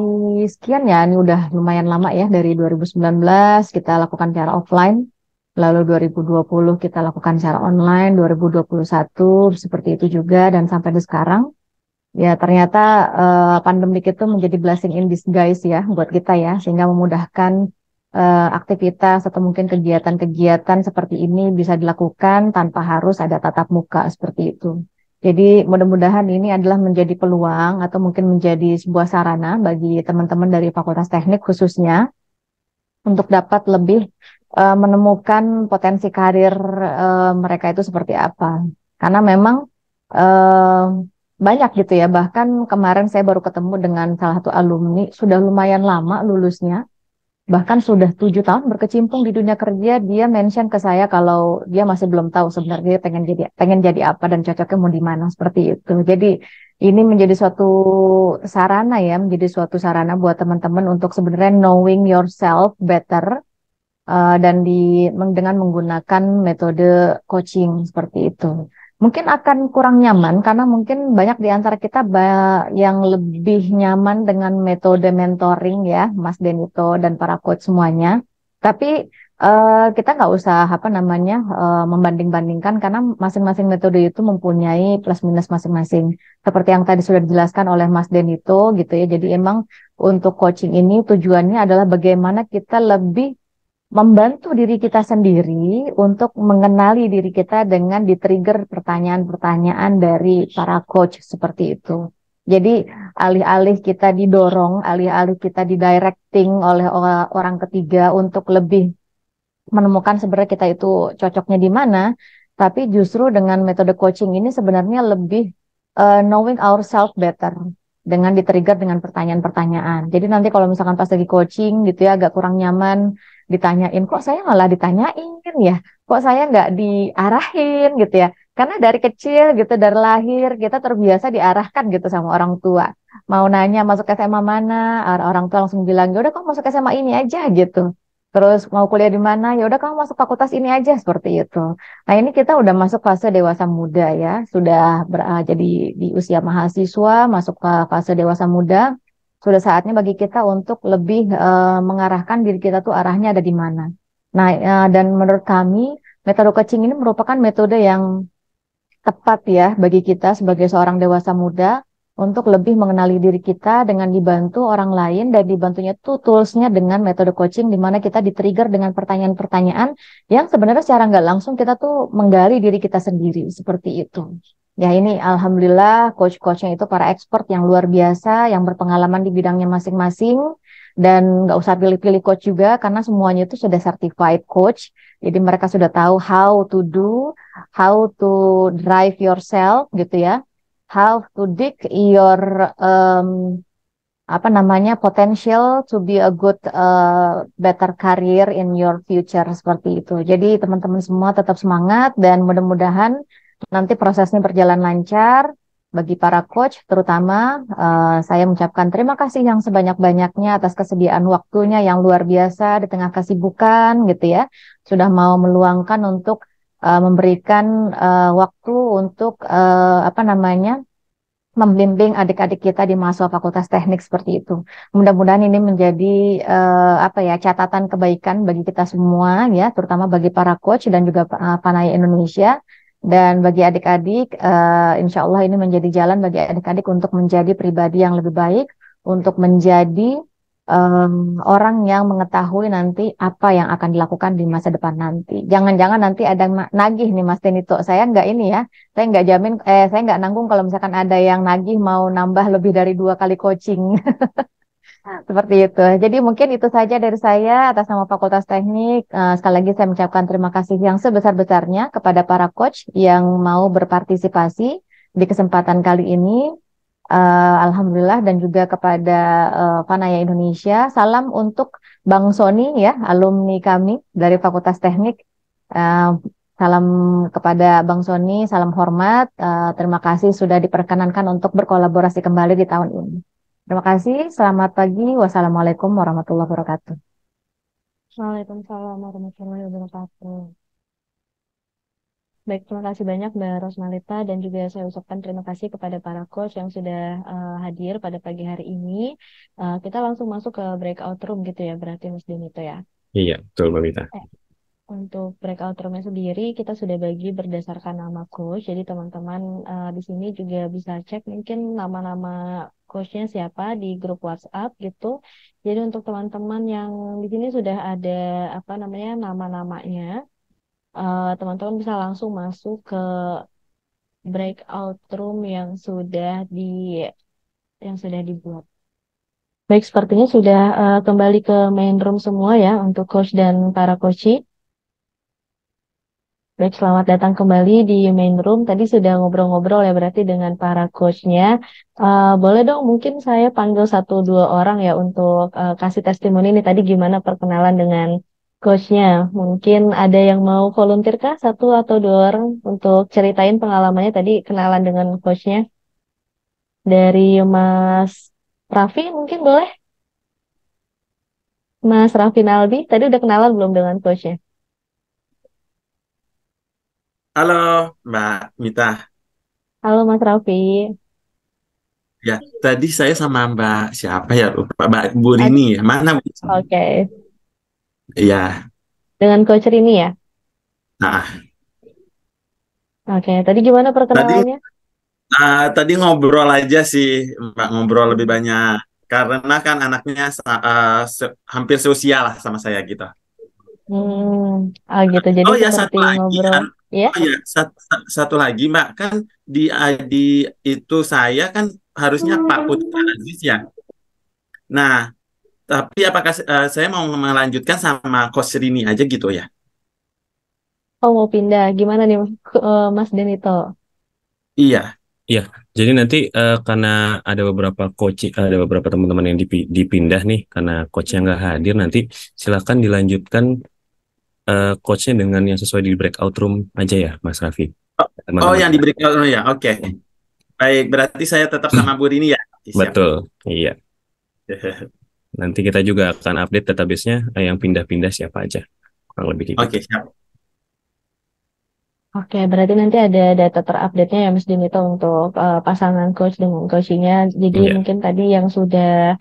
sekian ya, ini udah lumayan lama ya, dari 2019 kita lakukan secara offline. Lalu 2020 kita lakukan secara online, 2021 seperti itu juga, dan sampai sekarang ya ternyata pandemik itu menjadi blessing in disguise ya buat kita ya, sehingga memudahkan aktivitas atau mungkin kegiatan-kegiatan seperti ini bisa dilakukan tanpa harus ada tatap muka seperti itu. Jadi mudah-mudahan ini adalah menjadi peluang atau mungkin menjadi sebuah sarana bagi teman-teman dari Fakultas Teknik khususnya untuk dapat lebih menemukan potensi karir mereka itu seperti apa. Karena memang banyak gitu ya, bahkan kemarin saya baru ketemu dengan salah satu alumni, sudah lumayan lama lulusnya, bahkan sudah 7 tahun berkecimpung di dunia kerja. Dia mention ke saya kalau dia masih belum tahu sebenarnya dia pengen jadi apa dan cocoknya mau di mana, seperti itu. Jadi ini menjadi suatu sarana ya, menjadi suatu sarana buat teman-teman untuk sebenarnya knowing yourself better, dan dengan menggunakan metode coaching seperti itu. Mungkin akan kurang nyaman karena mungkin banyak di antara kita yang lebih nyaman dengan metode mentoring ya, Mas Denito dan para coach semuanya. Tapi kita nggak usah membanding-bandingkan, karena masing-masing metode itu mempunyai plus minus masing-masing. Seperti yang tadi sudah dijelaskan oleh Mas Denito gitu ya. Jadi emang untuk coaching ini tujuannya adalah bagaimana kita lebih membantu diri kita sendiri untuk mengenali diri kita dengan di-trigger pertanyaan-pertanyaan dari para coach seperti itu. Jadi alih-alih kita didorong, alih-alih kita di-directing oleh orang ketiga untuk lebih menemukan sebenarnya kita itu cocoknya di mana, tapi justru dengan metode coaching ini sebenarnya lebih knowing ourselves better dengan di-trigger dengan pertanyaan-pertanyaan. Jadi nanti kalau misalkan pas lagi coaching gitu ya agak kurang nyaman, ditanyain kok saya malah ditanyain ya, kok saya nggak diarahin gitu ya, karena dari kecil gitu, dari lahir kita terbiasa diarahkan gitu sama orang tua. Mau nanya masuk SMA mana, orang tua langsung bilang ya udah kamu masuk SMA ini aja gitu. Terus mau kuliah di mana, ya udah kamu masuk fakultas ini aja, seperti itu. Nah ini kita udah masuk fase dewasa muda ya, sudah jadi di usia mahasiswa masuk ke fase dewasa muda. Sudah saatnya bagi kita untuk lebih mengarahkan diri kita tuh arahnya ada di mana. Nah, dan menurut kami metode coaching ini merupakan metode yang tepat ya bagi kita sebagai seorang dewasa muda untuk lebih mengenali diri kita dengan dibantu orang lain, dan dibantunya tuh toolsnya dengan metode coaching di mana kita di-trigger dengan pertanyaan-pertanyaan yang sebenarnya secara nggak langsung kita tuh menggali diri kita sendiri seperti itu. Ya ini alhamdulillah coach-coachnya itu para expert yang luar biasa, yang berpengalaman di bidangnya masing-masing, dan nggak usah pilih-pilih coach juga karena semuanya itu sudah certified coach. Jadi mereka sudah tahu how to do, how to drive yourself gitu ya, how to dig your potential to be a good better career in your future, seperti itu. Jadi teman-teman semua tetap semangat dan mudah-mudahan nanti prosesnya berjalan lancar. Bagi para coach terutama, saya mengucapkan terima kasih yang sebanyak-banyaknya atas kesediaan waktunya yang luar biasa di tengah kesibukan gitu ya. Sudah mau meluangkan untuk memberikan waktu untuk membimbing adik-adik kita di mahasiswa Fakultas Teknik seperti itu. Mudah-mudahan ini menjadi catatan kebaikan bagi kita semua ya, terutama bagi para coach dan juga Fanaya Indonesia. Dan bagi adik-adik, insya Allah ini menjadi jalan bagi adik-adik untuk menjadi pribadi yang lebih baik, untuk menjadi orang yang mengetahui nanti apa yang akan dilakukan di masa depan nanti. Jangan-jangan nanti ada nagih nih Mas Denito. Saya nggak ini ya, saya nggak jamin, saya nggak nanggung kalau misalkan ada yang nagih mau nambah lebih dari 2 kali coaching. Seperti itu. Jadi mungkin itu saja dari saya atas nama Fakultas Teknik. Sekali lagi saya mengucapkan terima kasih yang sebesar-besarnya kepada para coach yang mau berpartisipasi di kesempatan kali ini. Alhamdulillah dan juga kepada Panaya Indonesia. Salam untuk Bang Sony ya, alumni kami dari Fakultas Teknik. Eh, Salam kepada Bang Sony, salam hormat. Terima kasih sudah diperkenankan untuk berkolaborasi kembali di tahun ini. Terima kasih, selamat pagi. Wassalamualaikum warahmatullahi wabarakatuh. Waalaikumsalam warahmatullahi wabarakatuh. Baik, terima kasih banyak Mbak Rosmalita dan juga saya ucapkan terima kasih kepada para coach yang sudah hadir pada pagi hari ini. Kita langsung masuk ke breakout room gitu ya, berarti Mas Denito ya. Iya, betul Mbak Mita. Untuk breakout roomnya sendiri kita sudah bagi berdasarkan nama coach. Jadi teman-teman di sini juga bisa cek mungkin nama-nama coachnya siapa di grup WhatsApp gitu. Jadi untuk teman-teman yang di sini sudah ada apa namanya nama-namanya, teman-teman bisa langsung masuk ke breakout room yang sudah dibuat. Baik, sepertinya sudah kembali ke main room semua ya untuk coach dan para coachee. Baik, selamat datang kembali di main room. Tadi sudah ngobrol-ngobrol ya berarti dengan para coachnya. Boleh dong mungkin saya panggil 1-2 orang ya untuk kasih testimoni ini tadi gimana perkenalan dengan coachnya. Mungkin ada yang mau volunteer kah 1 atau 2 orang untuk ceritain pengalamannya tadi kenalan dengan coachnya. Dari Mas Raffi mungkin boleh? Mas Raffi Nalbi, tadi udah kenalan belum dengan coachnya? Halo Mbak Mita. Halo Mas Raffi. Ya, tadi saya sama Mbak siapa ya? Lupa, Mbak Bu Rini ya. Mana Bu? Oke. Iya. Dengan coach Rini ya? Nah, Oke, tadi gimana tadi perkenalannya? tadi ngobrol aja sih, Mbak, ngobrol lebih banyak. Karena kan anaknya hampir seusia lah sama saya gitu. Gitu. Jadi Oh ya, seperti satu lagi. ngobrol, ya? Oh ya, satu lagi Mbak. Kan di itu saya kan harusnya Pak Putra Aziz ya. Nah, tapi apakah saya mau melanjutkan sama Coach Rini aja gitu ya? Oh, mau pindah. Gimana nih, Mas Denito? Iya. Iya, jadi nanti karena ada beberapa teman-teman yang dipindah nih karena coachnya nggak hadir, nanti silakan dilanjutkan coachnya dengan yang sesuai di breakout room aja ya, Mas Raffi. Oh, Teman-teman. yang diberi ya, oke. Baik, berarti saya tetap sama Bu Rini ya. Siap. Betul, iya. Nanti kita juga akan update database-nya yang pindah-pindah siapa aja, kurang lebih kayak Oke, gitu. siap. Oke, berarti nanti ada data terupdate-nya ya Mas Dinito untuk pasangan coach dengan coachingnya. Jadi Iya. mungkin tadi yang sudah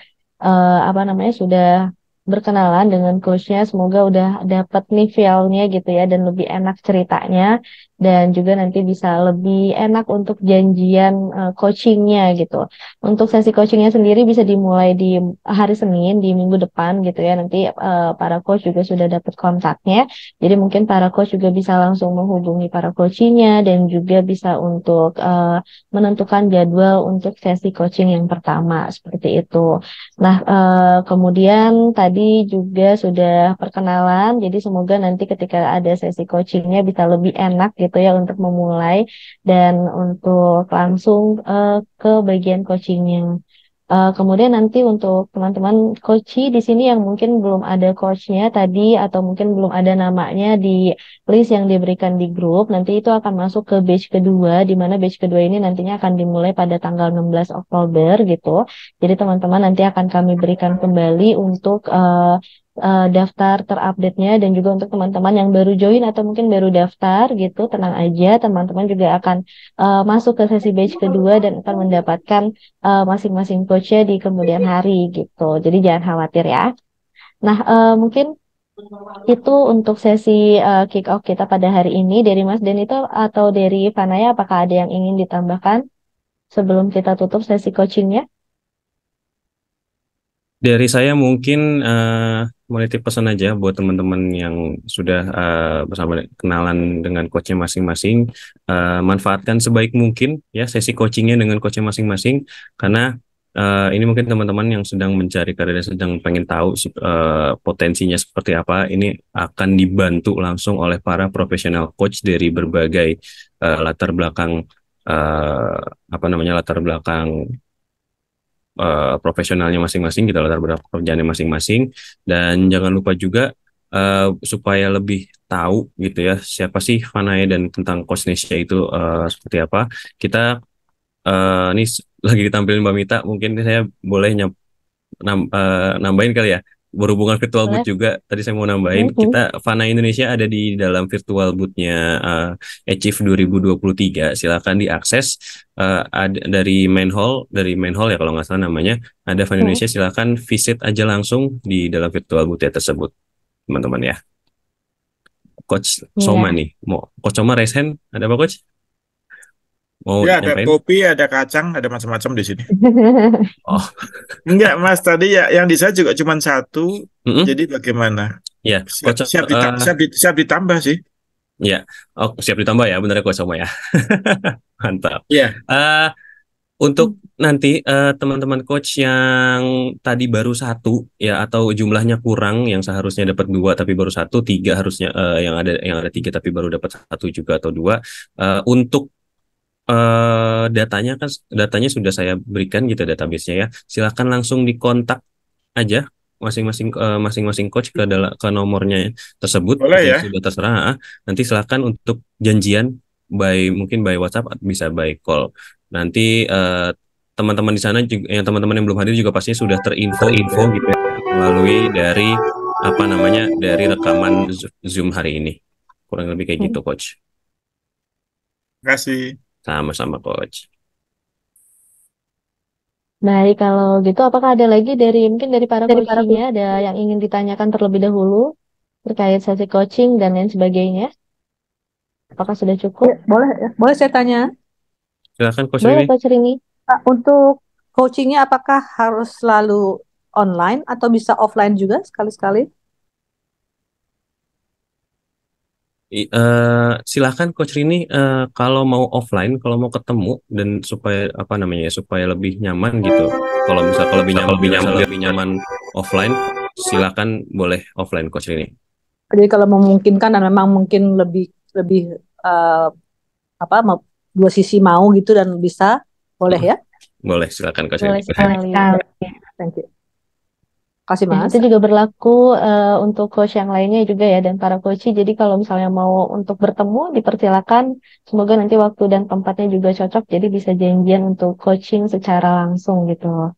sudah berkenalan dengan coachnya, semoga udah dapat nih feel-nya gitu ya dan lebih enak ceritanya dan juga nanti bisa lebih enak untuk janjian coachingnya gitu. Untuk sesi coachingnya sendiri bisa dimulai di hari Senin di minggu depan gitu ya. Nanti para coach juga sudah dapat kontaknya. Jadi mungkin para coach juga bisa langsung menghubungi para coachingnya dan juga bisa untuk menentukan jadwal untuk sesi coaching yang pertama seperti itu. Nah, kemudian tadi juga sudah perkenalan, jadi semoga nanti ketika ada sesi coachingnya bisa lebih enak gitu ya untuk memulai dan untuk langsung ke bagian coachingnya. Kemudian nanti untuk teman-teman coachee di sini yang mungkin belum ada coachnya tadi atau mungkin belum ada namanya di list yang diberikan di grup, nanti itu akan masuk ke batch kedua, di mana batch kedua ini nantinya akan dimulai pada tanggal 16 Oktober gitu. Jadi teman-teman nanti akan kami berikan kembali untuk daftar terupdate-nya dan juga untuk teman-teman yang baru join atau mungkin baru daftar gitu, tenang aja, teman-teman juga akan masuk ke sesi batch kedua dan akan mendapatkan masing-masing coach-nya di kemudian hari gitu. Jadi jangan khawatir ya. Nah, mungkin itu untuk sesi kick off kita pada hari ini dari Mas Denito atau dari Vanaya, apakah ada yang ingin ditambahkan sebelum kita tutup sesi coachingnya? Dari saya mungkin mau nitip pesan aja buat teman-teman yang sudah bersama kenalan dengan coachnya masing-masing, manfaatkan sebaik mungkin ya sesi coachingnya dengan coachnya masing-masing karena ini mungkin teman-teman yang sedang mencari karir dan sedang pengen tahu potensinya seperti apa, ini akan dibantu langsung oleh para profesional coach dari berbagai latar belakang profesionalnya masing-masing, kita latar belakang pekerjaannya masing-masing, dan jangan lupa juga supaya lebih tahu gitu ya siapa sih Fanaya dan tentang Coach Nesya itu seperti apa. Kita ini lagi ditampilin Mbak Mita, mungkin saya boleh nambahin kali ya, berhubungan virtual booth Boleh. juga. Tadi saya mau nambahin, kita Fana Indonesia ada di dalam virtual booth-nya Achieve 2023. Silakan diakses ada dari main hall ya kalau nggak salah namanya. Ada Fana Indonesia, silakan visit aja langsung di dalam virtual booth tersebut, teman-teman ya. Coach Soma Iya. nih, mau Coach Soma raise hand, ada apa Coach? Mau Ya, ada nyampein? kopi, ada kacang, ada macam-macam di sini. Oh, Enggak, Mas, tadi ya yang di saya juga cuma satu. mm-mm. Jadi bagaimana? Ya, Coach, Siap ditambah sih. ya, oh, siap ditambah ya, benar ya Coach Soma ya. Mantap. Iya. Untuk nanti teman-teman coach yang tadi baru satu ya, atau jumlahnya kurang, yang seharusnya dapat 2 tapi baru 1, 3 harusnya, yang ada 3 tapi baru dapat 1 juga atau 2, untuk datanya sudah saya berikan gitu, database-nya ya. Silakan langsung dikontak aja masing-masing coach ke nomornya tersebut. Boleh ya? Sudah terserah. Nanti silakan untuk janjian mungkin by WhatsApp, bisa by call. Nanti teman-teman di sana juga, teman-teman yang belum hadir juga pastinya sudah terinfo gitu ya, melalui dari dari rekaman Zoom hari ini. Kurang lebih kayak gitu coach. Terima kasih. Sama-sama coach. Baik, kalau gitu apakah ada lagi mungkin dari para coaching-nya ada yang ingin ditanyakan terlebih dahulu terkait sesi coaching dan lain sebagainya? Apakah sudah cukup? Boleh saya tanya? Silakan Coach Boleh Rini. Coach Rini. Untuk coachingnya apakah harus selalu online atau bisa offline juga sekali-sekali? Silakan Coach Rini, kalau mau offline, kalau mau ketemu dan supaya supaya lebih nyaman gitu. Kalau lebih nyaman offline, silakan boleh offline Coach Rini. Jadi kalau memungkinkan dan memang mungkin lebih dua sisi mau gitu dan bisa, boleh ya? Boleh, silakan Coach Boleh Rini. sekali. Thank you. Kasih Ya, Mas. itu juga berlaku untuk coach yang lainnya juga ya, dan para coach. Jadi kalau misalnya mau untuk bertemu, dipersilakan. Semoga nanti waktu dan tempatnya juga cocok, jadi bisa janjian untuk coaching secara langsung gitu.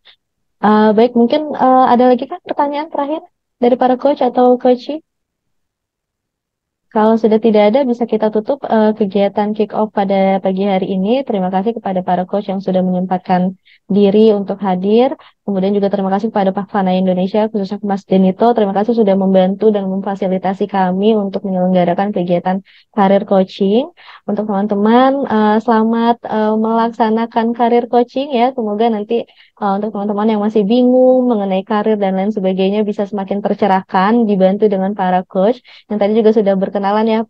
Baik, mungkin ada lagi kan pertanyaan terakhir dari para coach atau coach? Kalau sudah tidak ada, bisa kita tutup kegiatan kick off pada pagi hari ini. Terima kasih kepada para coach yang sudah menyempatkan diri untuk hadir. Kemudian juga terima kasih kepada Pak Fana Indonesia, khususnya Mas Denito. Terima kasih sudah membantu dan memfasilitasi kami untuk menyelenggarakan kegiatan karir coaching. Untuk teman-teman, selamat melaksanakan karir coaching ya. Semoga nanti untuk teman-teman yang masih bingung mengenai karir dan lain sebagainya bisa semakin tercerahkan, dibantu dengan para coach. Yang tadi juga sudah berkenalan ya,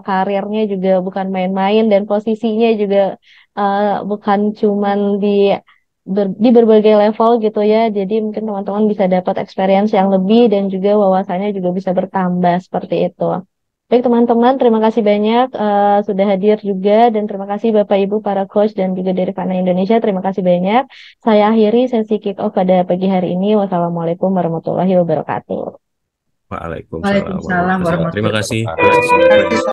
karirnya juga bukan main-main dan posisinya juga bukan cuman di berbagai level gitu ya. Jadi mungkin teman-teman bisa dapat experience yang lebih dan juga wawasannya juga bisa bertambah seperti itu. Baik teman-teman, terima kasih banyak sudah hadir juga, dan terima kasih Bapak Ibu para coach dan juga dari Fana Indonesia, terima kasih banyak. Saya akhiri sesi kick off pada pagi hari ini. Wassalamualaikum warahmatullahi wabarakatuh. Waalaikumsalam Waalaikumsalam warahmatullahi wabarakatuh. Terima kasih. warahmatullahi wabarakatuh.